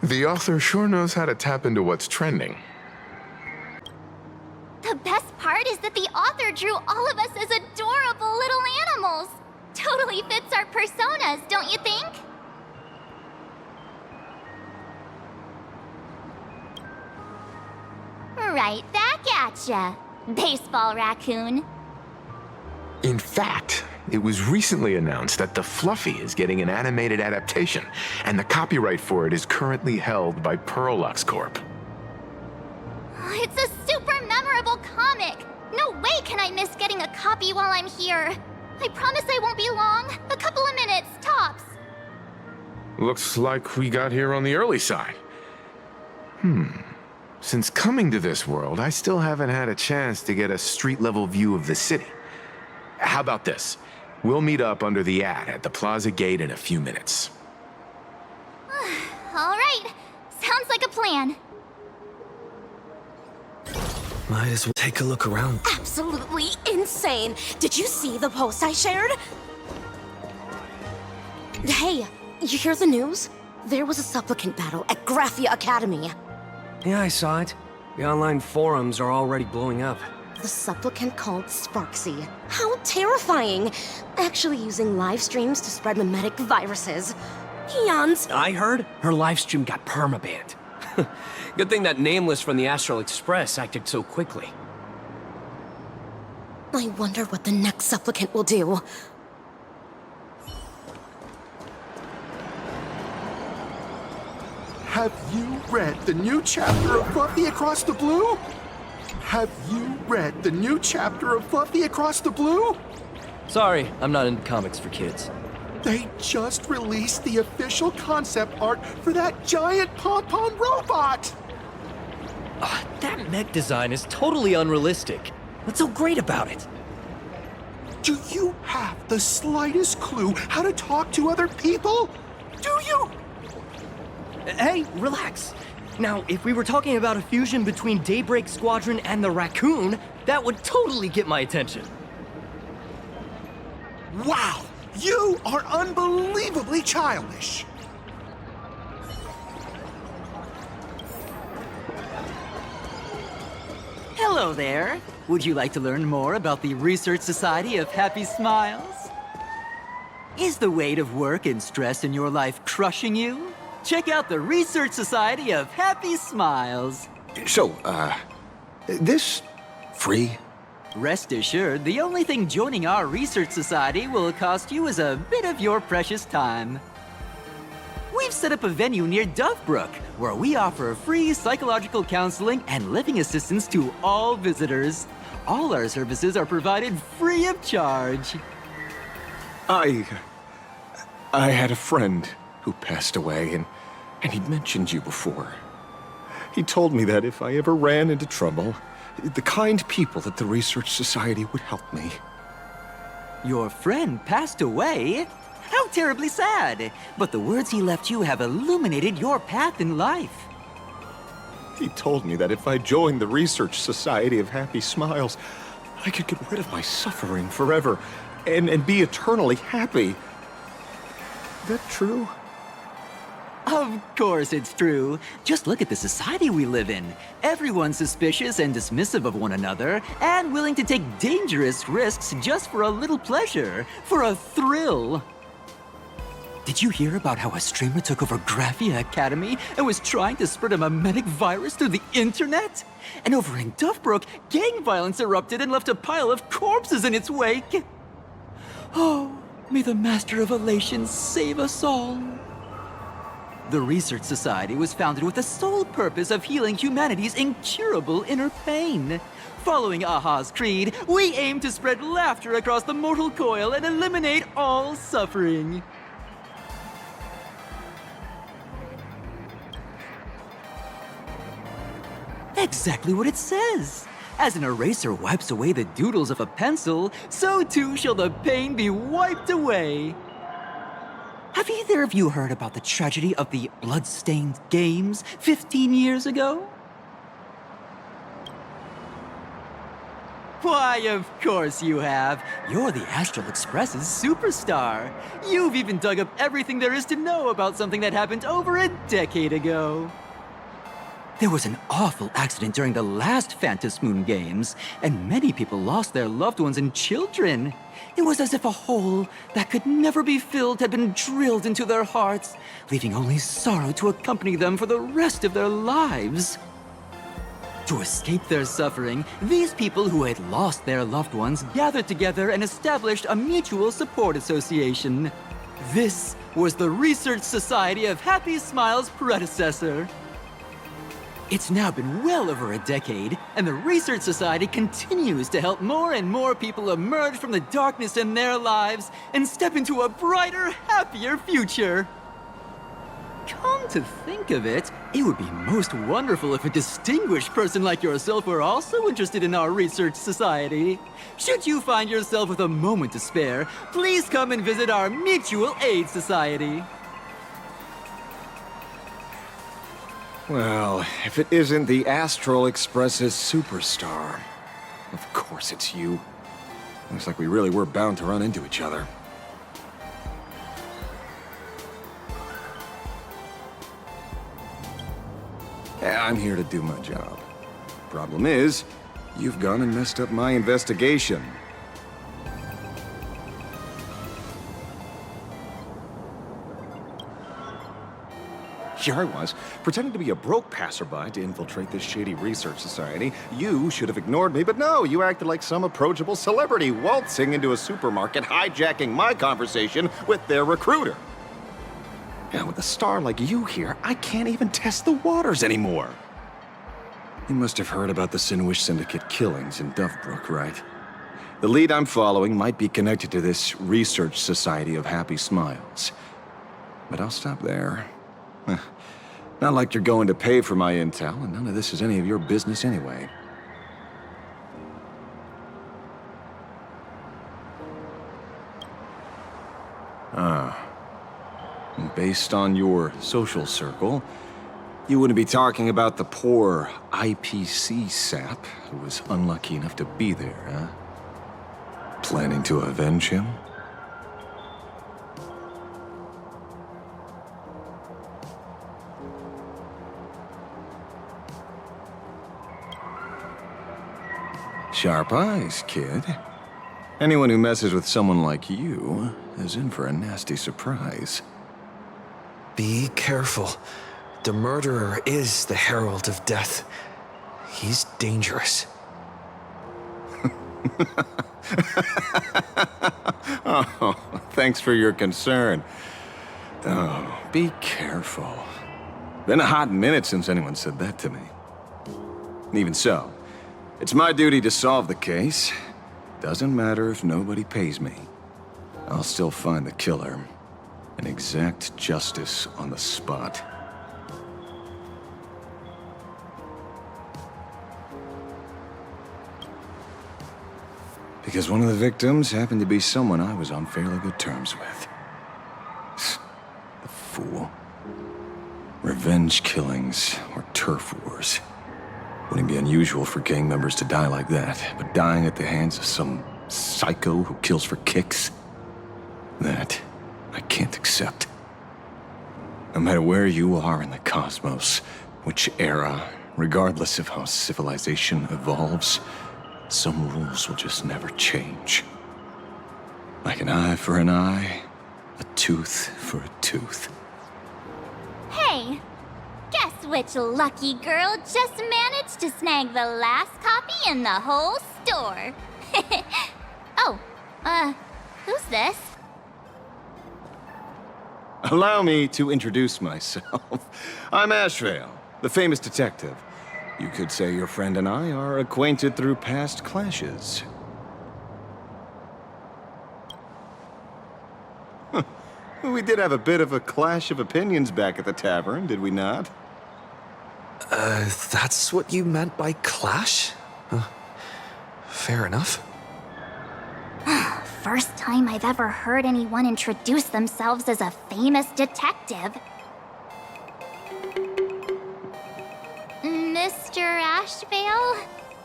The author sure knows how to tap into what's trending. The best part is that the author drew all of us as adorable little animals. Totally fits our personas, don't you think? Right back at ya, baseball raccoon. In fact, it was recently announced that the Fluffy is getting an animated adaptation, and the copyright for it is currently held by Pearlux Corp. It's a super memorable comic! No way can I miss getting a copy while I'm here. I promise I won't be long. A couple of minutes, tops. Looks like we got here on the early side. Since coming to this world, I still haven't had a chance to get a street-level view of the city. How about this? We'll meet up under the ad at the Plaza Gate in a few minutes. All right. Sounds like a plan. Might as well take a look around. Absolutely insane. Did you see the post I shared? Hey, you hear the news? There was a supplicant battle at Graphia Academy. Yeah, I saw it. The online forums are already blowing up. The supplicant called Sparksy. How terrifying! Actually using live streams to spread mimetic viruses. Eons. I heard her livestream got permabanned. Good thing that Nameless from the Astral Express acted so quickly. I wonder what the next supplicant will do. Have you read the new chapter of Fluffy Across the Blue? Have you read the new chapter of Fluffy Across the Blue? Sorry, I'm not into comics for kids. They just released the official concept art for that giant pom-pom robot! That mech design is totally unrealistic. What's so great about it? Do you have the slightest clue how to talk to other people? Do you? Hey, relax. Now, if we were talking about a fusion between Daybreak Squadron and the Raccoon, that would totally get my attention. Wow! You are unbelievably childish! Hello there. Would you like to learn more about the Research Society of Happy Smiles? Is the weight of work and stress in your life crushing you? Check out the Research Society of Happy Smiles. So, this free? Rest assured, the only thing joining our Research Society will cost you is a bit of your precious time. We've set up a venue near Dovebrook, where we offer free psychological counseling and living assistance to all visitors. All our services are provided free of charge. I had a friend who passed away, and he mentioned you before. He told me that if I ever ran into trouble, the kind people at the Research Society would help me. Your friend passed away? How terribly sad! But the words he left you have illuminated your path in life. He told me that if I joined the Research Society of Happy Smiles, I could get rid of my suffering forever and be eternally happy. That true? Of course it's true. Just look at the society we live in. Everyone's suspicious and dismissive of one another, and willing to take dangerous risks just for a little pleasure, for a thrill. Did you hear about how a streamer took over Graphia Academy and was trying to spread a mimetic virus through the internet? And over in Dovebrook, gang violence erupted and left a pile of corpses in its wake. Oh, may the Master of Elation save us all. The Research Society was founded with the sole purpose of healing humanity's incurable inner pain. Following Aha's creed, we aim to spread laughter across the mortal coil and eliminate all suffering. Exactly what it says. As an eraser wipes away the doodles of a pencil, so too shall the pain be wiped away. Have either of you heard about the tragedy of the Bloodstained Games 15 years ago? Why, of course you have. You're the Astral Express's superstar. You've even dug up everything there is to know about something that happened over a decade ago. There was an awful accident during the last Phantom Moon Games, and many people lost their loved ones and children. It was as if a hole that could never be filled had been drilled into their hearts, leaving only sorrow to accompany them for the rest of their lives. To escape their suffering, these people who had lost their loved ones gathered together and established a mutual support association. This was the Research Society of Happy Smiles' predecessor. It's now been well over a decade, and the Research Society continues to help more and more people emerge from the darkness in their lives and step into a brighter, happier future. Come to think of it, it would be most wonderful if a distinguished person like yourself were also interested in our Research Society. Should you find yourself with a moment to spare, please come and visit our Mutual Aid Society. Well, if it isn't the Astral Express's superstar. Of course it's you. Looks like we really were bound to run into each other. I'm here to do my job. Problem is, you've gone and messed up my investigation. Here I was, pretending to be a broke passerby to infiltrate this shady research society. You should have ignored me, but no, you acted like some approachable celebrity waltzing into a supermarket, hijacking my conversation with their recruiter. Now, with a star like you here, I can't even test the waters anymore. You must have heard about the Sinwish Syndicate killings in Dovebrook, right? The lead I'm following might be connected to this Research Society of Happy Smiles. But I'll stop there. Not like you're going to pay for my intel, and none of this is any of your business anyway. Based on your social circle, you wouldn't be talking about the poor IPC sap who was unlucky enough to be there, huh? Planning to avenge him? Sharp eyes, kid. Anyone who messes with someone like you is in for a nasty surprise. Be careful. The murderer is the herald of death. He's dangerous. Oh, thanks for your concern. Oh, be careful. Been a hot minute since anyone said that to me. Even so, it's my duty to solve the case. Doesn't matter if nobody pays me. I'll still find the killer and exact justice on the spot. Because one of the victims happened to be someone I was on fairly good terms with. The fool. Revenge killings or turf wars. Wouldn't be unusual for gang members to die like that, but dying at the hands of some psycho who kills for kicks? That I can't accept. No matter where you are in the cosmos, which era, regardless of how civilization evolves, some rules will just never change. Like an eye for an eye, a tooth for a tooth. Hey, guess which lucky girl just managed to snag the last copy in the whole store? Oh, who's this? Allow me to introduce myself. I'm Ashvale, the famous detective. You could say your friend and I are acquainted through past clashes. We did have a bit of a clash of opinions back at the tavern, did we not? That's what you meant by clash? Fair enough. First time I've ever heard anyone introduce themselves as a famous detective. Mr. Ashvale,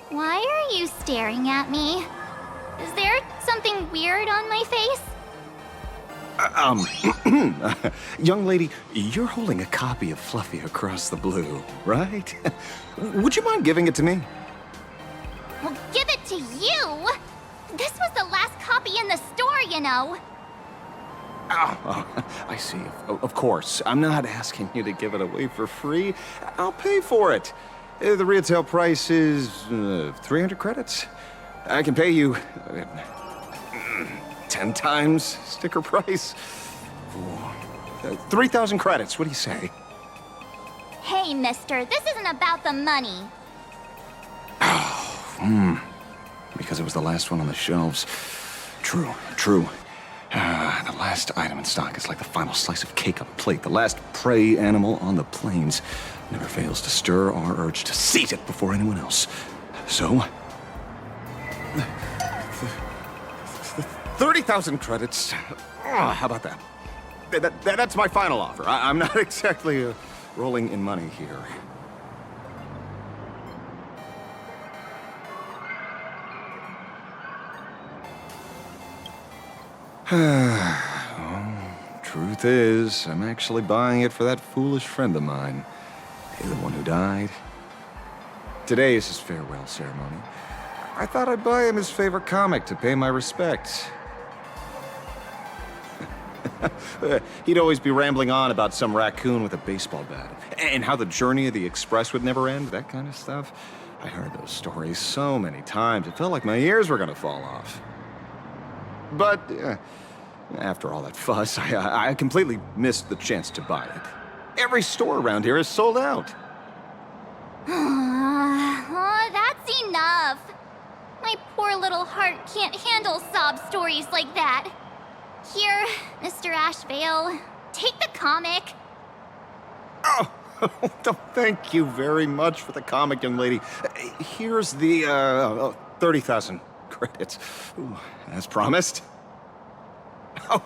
why are you staring at me? Is there something weird on my face? Young lady, you're holding a copy of Fluffy Across the Blue, right? Would you mind giving it to me? Well, give it to you! This was the last copy in the store, you know. Oh, I see. Of course. I'm not asking you to give it away for free. I'll pay for it. The retail price is 300 credits. I can pay you 10 times sticker price. 3,000 credits, what do you say? Hey, mister, this isn't about the money. Because it was the last one on the shelves. True. The last item in stock is like the final slice of cake on the plate. The last prey animal on the plains never fails to stir our urge to seize it before anyone else. So, 30,000 credits. How about that? That's my final offer. I'm not exactly rolling in money here. Truth is, I'm actually buying it for that foolish friend of mine. The one who died. Today is his farewell ceremony. I thought I'd buy him his favorite comic to pay my respects. He'd always be rambling on about some raccoon with a baseball bat, and how the journey of the express would never end, that kind of stuff. I heard those stories so many times, it felt like my ears were gonna fall off. But after all that fuss, I completely missed the chance to buy it. Every store around here is sold out. Oh, that's enough. My poor little heart can't handle sob stories like that. Here, Mr. Ashvale, take the comic. Oh, thank you very much for the comic, young lady. Here's the 30,000 credits. Ooh, as promised. Oh,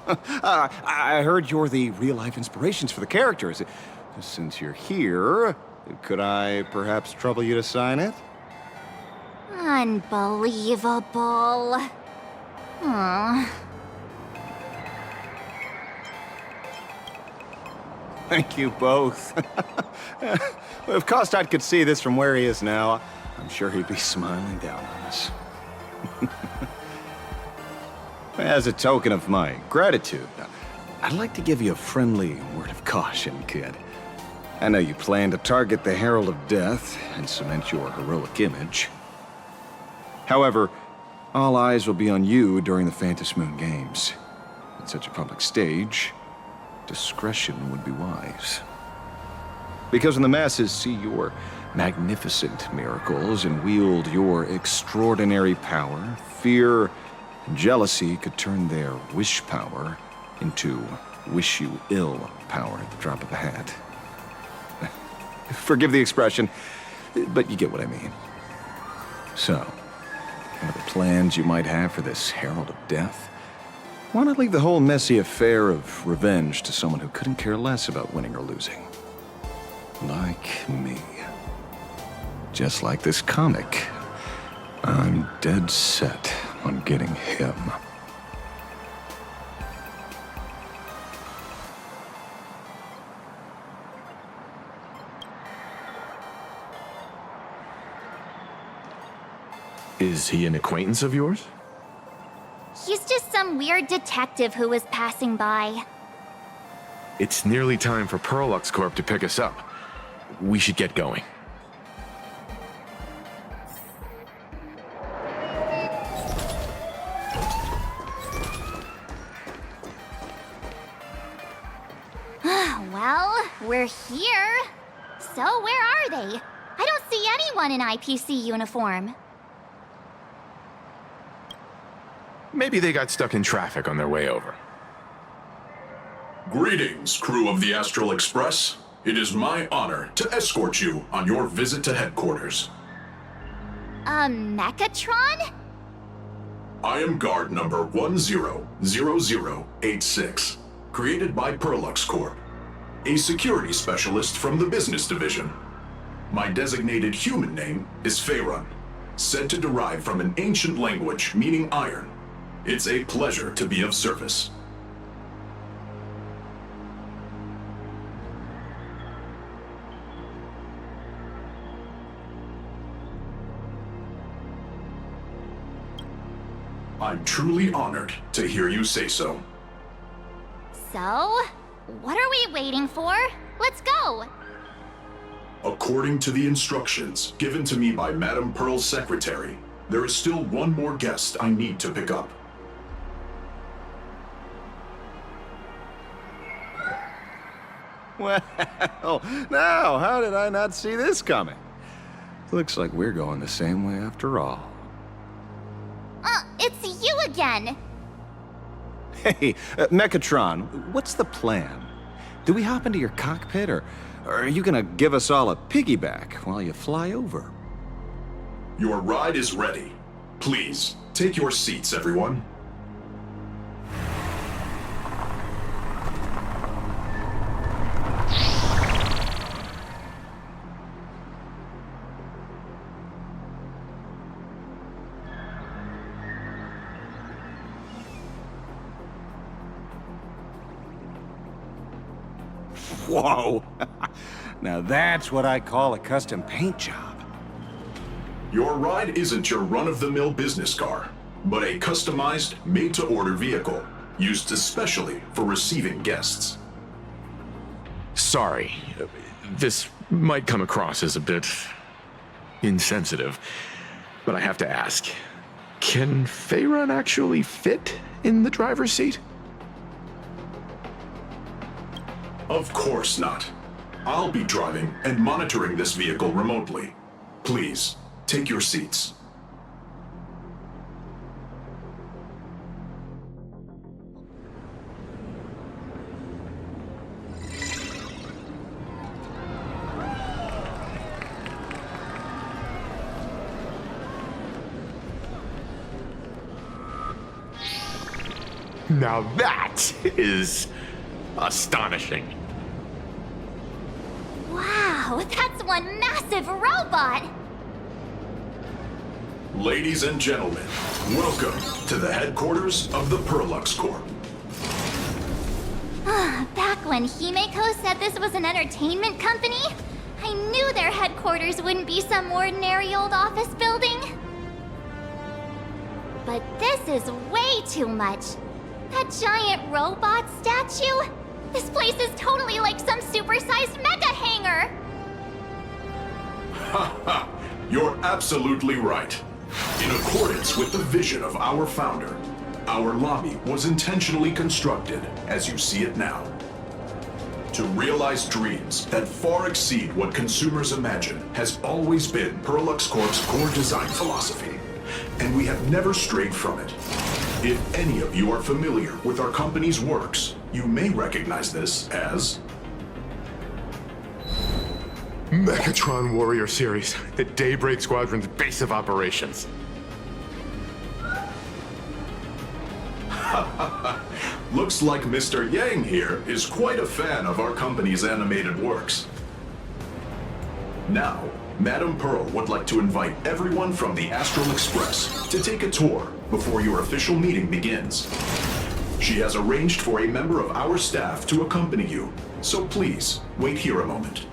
I heard you're the real-life inspirations for the characters. Since you're here, could I perhaps trouble you to sign it? Unbelievable. Aww. Thank you both. If Kostad could see this from where he is now, I'm sure he'd be smiling down on us. As a token of my gratitude, I'd like to give you a friendly word of caution, kid. I know you plan to target the Herald of Death and cement your heroic image. However, all eyes will be on you during the Phantom Moon Games. At such a public stage, discretion would be wise. Because when the masses see your magnificent miracles and wield your extraordinary power, fear and jealousy could turn their wish power into wish you ill power at the drop of a hat. Forgive the expression, but you get what I mean. So, whatever plans you might have for this Herald of Death, why not leave the whole messy affair of revenge to someone who couldn't care less about winning or losing? Like me. Just like this comic. I'm dead set on getting him. Is he an acquaintance of yours? He's just some weird detective who was passing by. It's nearly time for Perlux Corp to pick us up. We should get going. Well, we're here. So where are they? I don't see anyone in IPC uniform. Maybe they got stuck in traffic on their way over. Greetings, crew of the Astral Express. It is my honor to escort you on your visit to headquarters. Mechatron? I am guard number 100086, created by Perlux Corp, a security specialist from the business division. My designated human name is Faerun, said to derive from an ancient language meaning iron. It's a pleasure to be of service. I'm truly honored to hear you say so. So, what are we waiting for? Let's go! According to the instructions given to me by Madame Pearl's secretary, there is still one more guest I need to pick up. Well, now, how did I not see this coming? Looks like we're going the same way after all. It's you again! Hey, Mechatron, what's the plan? Do we hop into your cockpit, or are you gonna give us all a piggyback while you fly over? Your ride is ready. Please, take your seats, everyone. Whoa! Now that's what I call a custom paint job. Your ride isn't your run-of-the-mill business car, but a customized, made-to-order vehicle, used especially for receiving guests. Sorry, this might come across as a bit insensitive, but I have to ask, can Faerun actually fit in the driver's seat? Of course not. I'll be driving and monitoring this vehicle remotely. Please, take your seats. Now that is astonishing. Wow, that's one massive robot! Ladies and gentlemen, welcome to the headquarters of the Perlux Corp. Back when Himeko said this was an entertainment company, I knew their headquarters wouldn't be some ordinary old office building. But this is way too much. That giant robot statue? This place is totally like some supersized mega hangar! Ha ha! You're absolutely right. In accordance with the vision of our founder, our lobby was intentionally constructed as you see it now. To realize dreams that far exceed what consumers imagine has always been Perlux Corp's core design philosophy, and we have never strayed from it. If any of you are familiar with our company's works, you may recognize this as Mechatron Warrior Series, the Daybreak Squadron's base of operations. Looks like Mr. Yang here is quite a fan of our company's animated works. Now, Madame Pearl would like to invite everyone from the Astral Express to take a tour before your official meeting begins. She has arranged for a member of our staff to accompany you, so please, wait here a moment.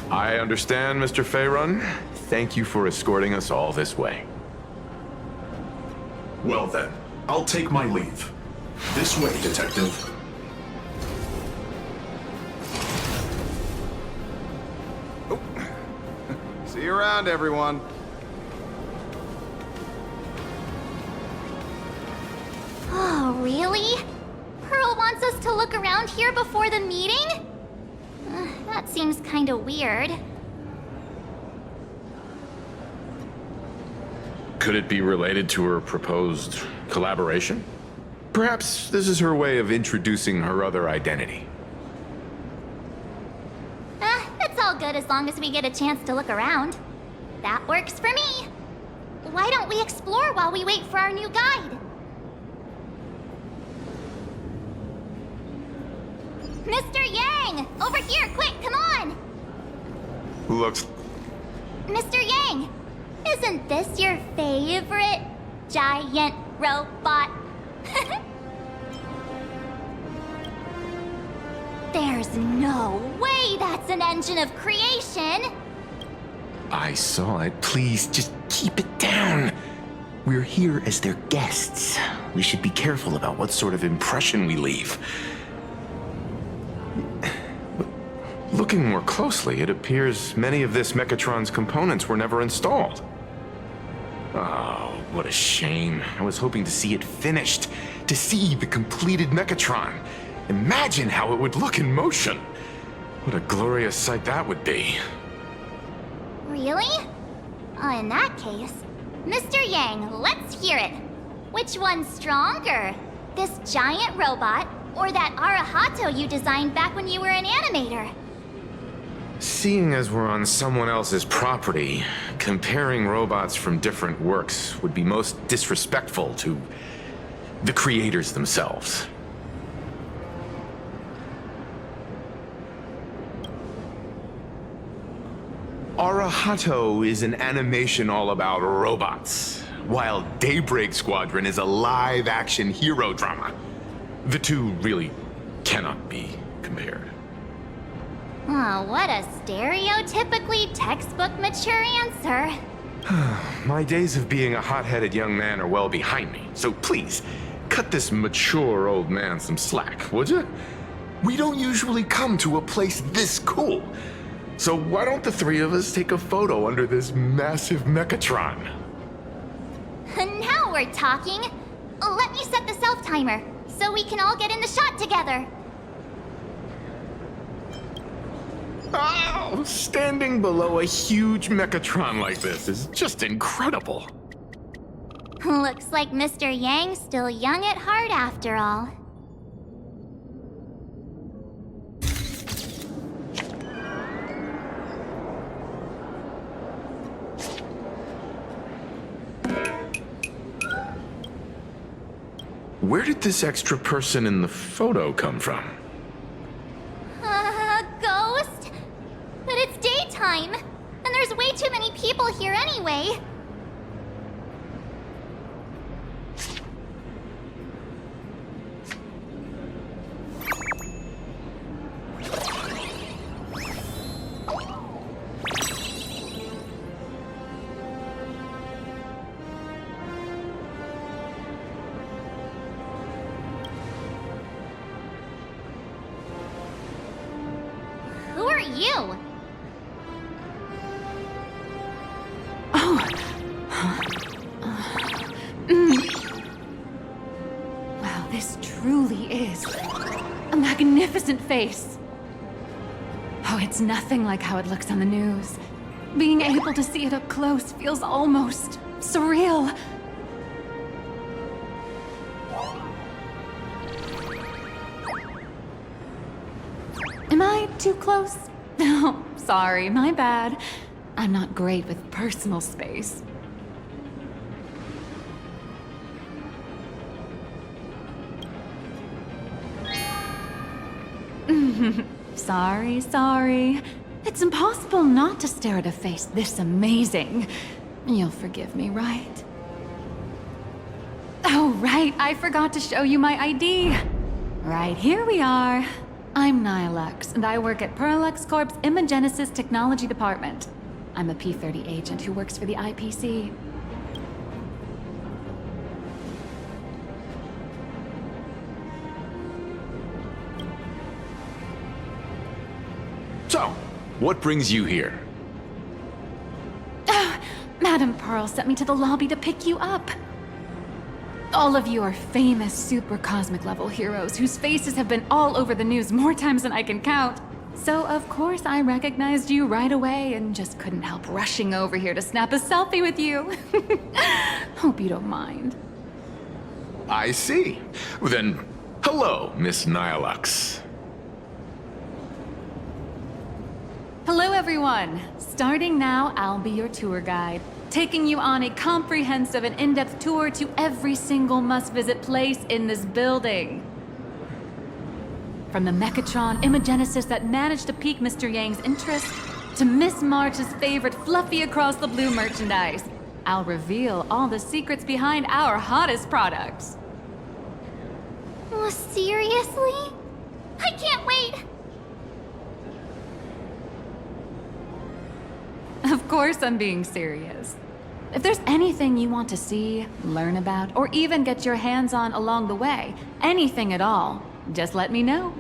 I understand, Mr. Faerun. Thank you for escorting us all this way. Well then, I'll take my leave. This way, Detective. See you around, everyone. Oh, really? Pearl wants us to look around here before the meeting? That seems kinda weird. Could it be related to her proposed collaboration? Perhaps this is her way of introducing her other identity. It's all good as long as we get a chance to look around. That works for me. Why don't we explore while we wait for our new guide? Mr. Yang! Over here, quick, come on! Looks... Mr. Yang, isn't this your favorite giant robot? There's no way that's an engine of creation! I saw it. Please, just keep it down. We're here as their guests. We should be careful about what sort of impression we leave. looking more closely, it appears many of this Mechatron's components were never installed. Oh, what a shame. I was hoping to see it finished, to see the completed Mechatron. Imagine how it would look in motion. What a glorious sight that would be. Really? In that case, Mr. Yang, let's hear it. Which one's stronger? This giant robot, or that Arahato you designed back when you were an animator? Seeing as we're on someone else's property, comparing robots from different works would be most disrespectful to the creators themselves. Arahato is an animation all about robots, while Daybreak Squadron is a live-action hero drama. The two really cannot be compared. Oh, what a stereotypically textbook mature answer. My days of being a hot-headed young man are well behind me, so please, cut this mature old man some slack, would you? We don't usually come to a place this cool. So why don't the three of us take a photo under this massive Mechatron? Now we're talking. Let me set the self-timer, so we can all get in the shot together. Oh, standing below a huge Mechatron like this is just incredible. Looks like Mr. Yang's still young at heart after all. Where did this extra person in the photo come from? Ghost? But it's daytime, and there's way too many people here anyway. Who are you? Wow, this truly is a magnificent face. Oh, it's nothing like how it looks on the news. Being able to see it up close feels almost surreal. Am I too close? Oh, sorry, my bad. I'm not great with personal space. Sorry. It's impossible not to stare at a face this amazing. You'll forgive me, right? Oh, right, I forgot to show you my ID. Right, here we are. I'm Nihilux, and I work at Parallax Corp's Imagenesis Technology Department. I'm a P-30 agent who works for the IPC. So, what brings you here? Madam Pearl sent me to the lobby to pick you up. All of you are famous super cosmic level heroes whose faces have been all over the news more times than I can count. So of course I recognized you right away and just couldn't help rushing over here to snap a selfie with you. Hope you don't mind. I see. Then, hello, Miss Nihilux. Hello everyone! Starting now, I'll be your tour guide, taking you on a comprehensive and in-depth tour to every single must-visit place in this building. From the Mechatron Imagenesis that managed to pique Mr. Yang's interest, to Miss March's favorite fluffy across the blue merchandise, I'll reveal all the secrets behind our hottest products. Oh, seriously? I can't wait! Of course I'm being serious. If there's anything you want to see, learn about, or even get your hands on along the way, anything at all, just let me know.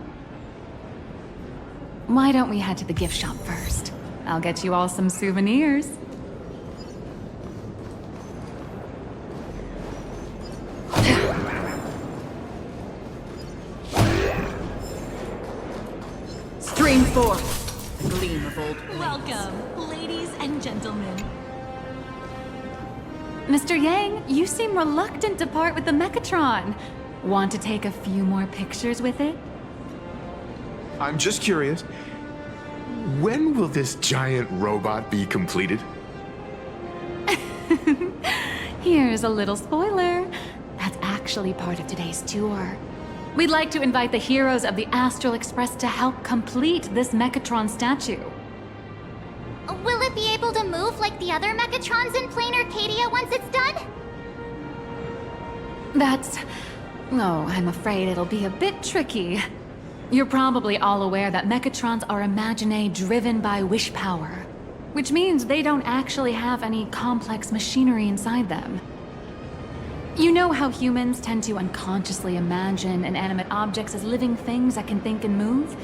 Why don't we head to the gift shop first? I'll get you all some souvenirs. Stream 4. The gleam of old blades. Welcome, ladies and gentlemen. Mr. Yang, you seem reluctant to part with the Mechatron. Want to take a few more pictures with it? I'm just curious. When will this giant robot be completed? Here's a little spoiler. That's actually part of today's tour. We'd like to invite the heroes of the Astral Express to help complete this Mechatron statue. Will it be able to move like the other Mechatrons in Plain Arcadia once it's done? That's... oh, I'm afraid it'll be a bit tricky. You're probably all aware that Mechatrons are imaginae driven by wish power, which means they don't actually have any complex machinery inside them. You know how humans tend to unconsciously imagine inanimate objects as living things that can think and move?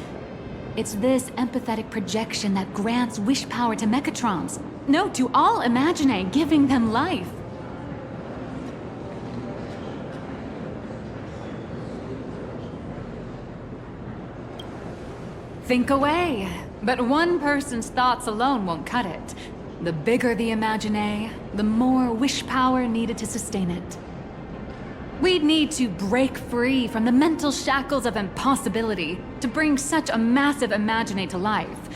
It's this empathetic projection that grants wish power to Mechatrons. No, to all imaginae, giving them life. Think away. But one person's thoughts alone won't cut it. The bigger the imaginae, the more wish power needed to sustain it. We'd need to break free from the mental shackles of impossibility to bring such a massive imaginae to life.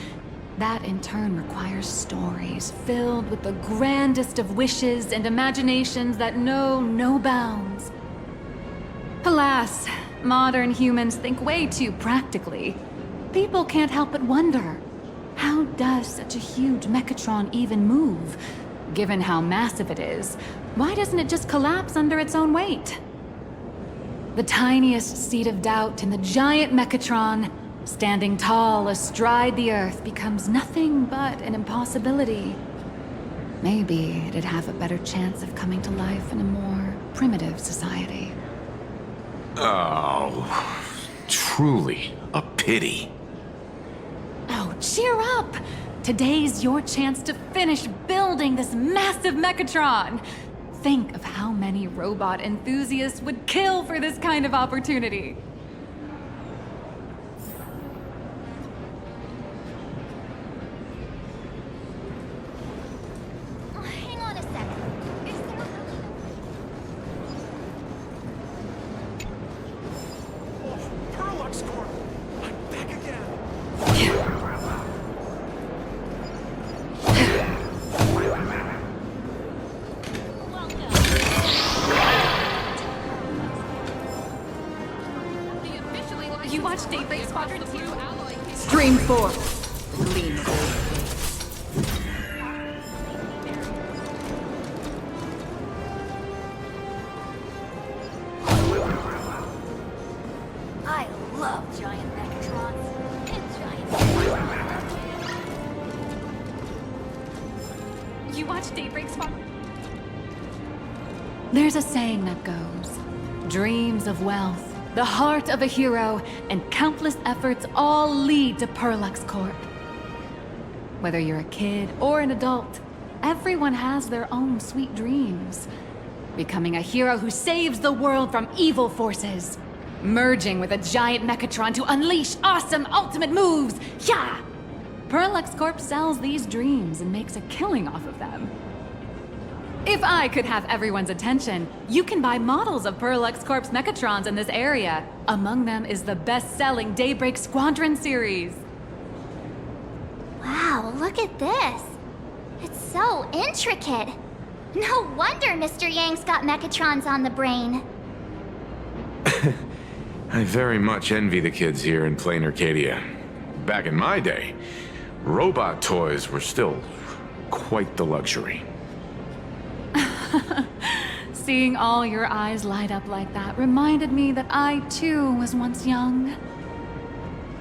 That in turn requires stories filled with the grandest of wishes and imaginations that know no bounds. Alas, modern humans think way too practically. People can't help but wonder, how does such a huge Mechatron even move? Given how massive it is, why doesn't it just collapse under its own weight? The tiniest seed of doubt in the giant Mechatron, standing tall astride the Earth, becomes nothing but an impossibility. Maybe it'd have a better chance of coming to life in a more primitive society. Oh, truly a pity. Oh, cheer up! Today's your chance to finish building this massive Mechatron! Think of how many robot enthusiasts would kill for this kind of opportunity. Hang on a sec. Is there Perlux Corp! I'm back again! You watched Daybreak Squadron 2? Stream 4. The gleam of old blades. I love giant Mechatrons and giant. You watched Daybreak Squadron? There's a saying that goes, dreams of wealth, the heart of a hero, and countless efforts all lead to Perlux Corp. Whether you're a kid or an adult, everyone has their own sweet dreams. Becoming a hero who saves the world from evil forces. Merging with a giant Mechatron to unleash awesome ultimate moves. Yeah! Perlux Corp sells these dreams and makes a killing off of them. If I could have everyone's attention, you can buy models of Perlux Corp's Mechatrons in this area. Among them is the best-selling Daybreak Squadron series. Wow, look at this. It's so intricate. No wonder Mr. Yang's got Mechatrons on the brain. I very much envy the kids here in Plain Arcadia. Back in my day, robot toys were still quite the luxury. Seeing all your eyes light up like that reminded me that I, too, was once young.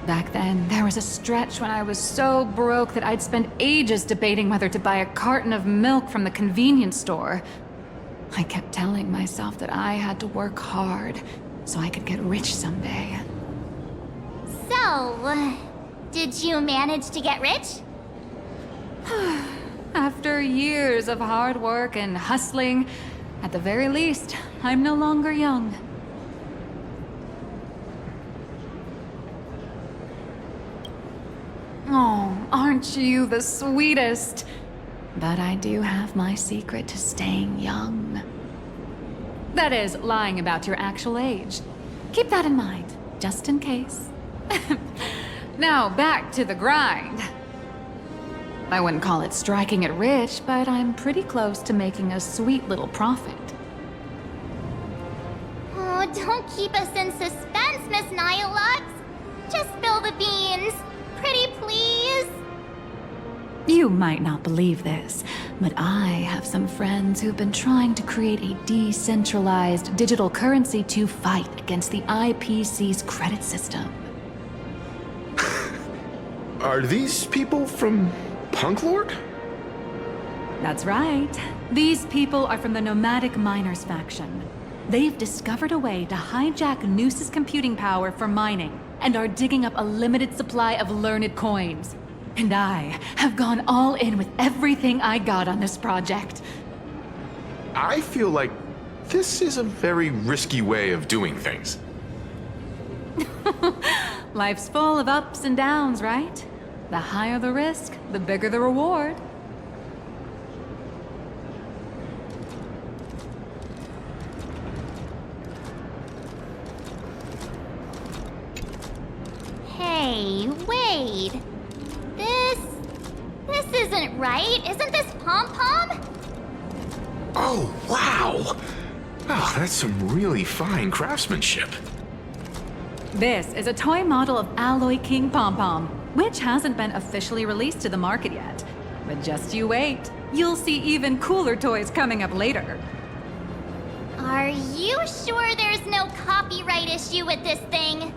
Back then, there was a stretch when I was so broke that I'd spend ages debating whether to buy a carton of milk from the convenience store. I kept telling myself that I had to work hard so I could get rich someday. So, Did you manage to get rich? After years of hard work and hustling, at the very least, I'm no longer young. Oh, aren't you the sweetest? But I do have my secret to staying young. That is, lying about your actual age. Keep that in mind, just in case. Now, back to the grind. I wouldn't call it striking it rich, but I'm pretty close to making a sweet little profit. Oh, don't keep us in suspense, Miss Nihilux. Just spill the beans. Pretty please. You might not believe this, but I have some friends who've been trying to create a decentralized digital currency to fight against the IPC's credit system. Are these people from Punk Lord? That's right. These people are from the Nomadic Miners faction. They've discovered a way to hijack Noose's computing power for mining and are digging up a limited supply of learned coins. And I have gone all in with everything I got on this project. I feel like this is a very risky way of doing things. Life's full of ups and downs, right? The higher the risk, the bigger the reward. Hey, wait. This isn't right. Isn't this Pom-Pom? Oh, wow! Oh, that's some really fine craftsmanship. This is a toy model of Alloy King Pom-Pom, which hasn't been officially released to the market yet. But just you wait. You'll see even cooler toys coming up later. Are you sure there's no copyright issue with this thing?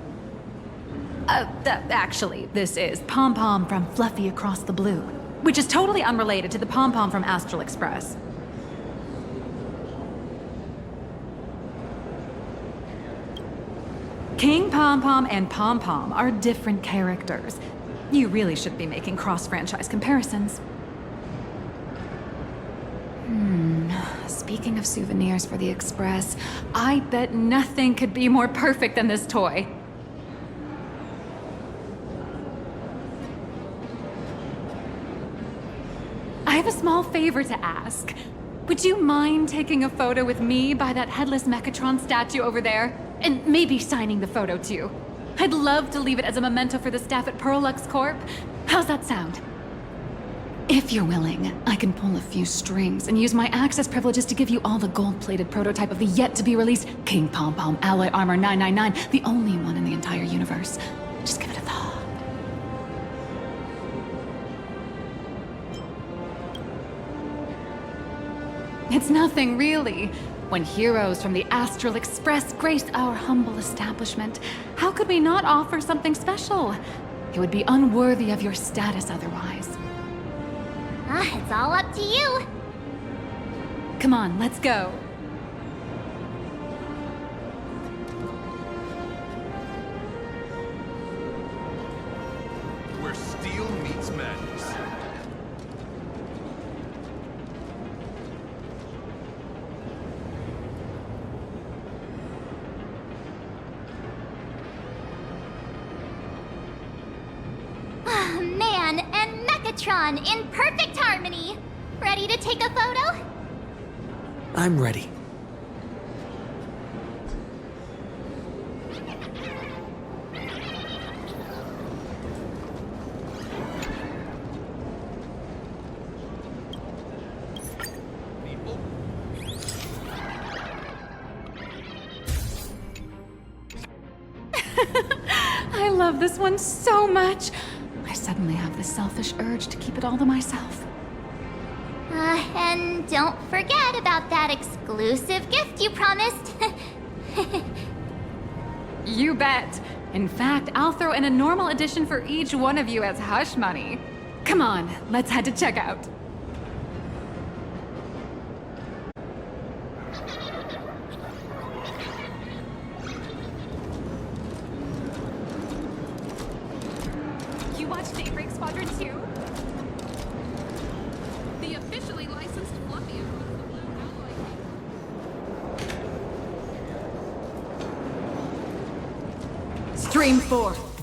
Actually, this is Pom-Pom from Fluffy Across the Blue, which is totally unrelated to the Pom-Pom from Astral Express. King Pom-Pom and Pom-Pom are different characters. You really shouldn't be making cross-franchise comparisons. Speaking of souvenirs for the Express, I bet nothing could be more perfect than this toy. I have a small favor to ask. Would you mind taking a photo with me by that headless Mechatron statue over there? And maybe signing the photo too. I'd love to leave it as a memento for the staff at Perlux Corp. How's that sound? If you're willing, I can pull a few strings and use my access privileges to give you all the gold-plated prototype of the yet-to-be-released King Pom-Pom Alloy Armor 999, the only one in the entire universe. Just give it a thought. It's nothing, really. When heroes from the Astral Express grace our humble establishment, how could we not offer something special? It would be unworthy of your status otherwise. It's all up to you. Come on, let's go. Where steel meets madness. Man and Mechatron in perfect harmony. Ready to take a photo? I'm ready. I love this one so much. I suddenly have this selfish urge to keep it all to myself. And don't forget about that exclusive gift you promised. You bet. In fact, I'll throw in a normal edition for each one of you as hush money. Come on, let's head to checkout. Squadron 2? The officially licensed Fluffy across the blue alloy. Stream 4.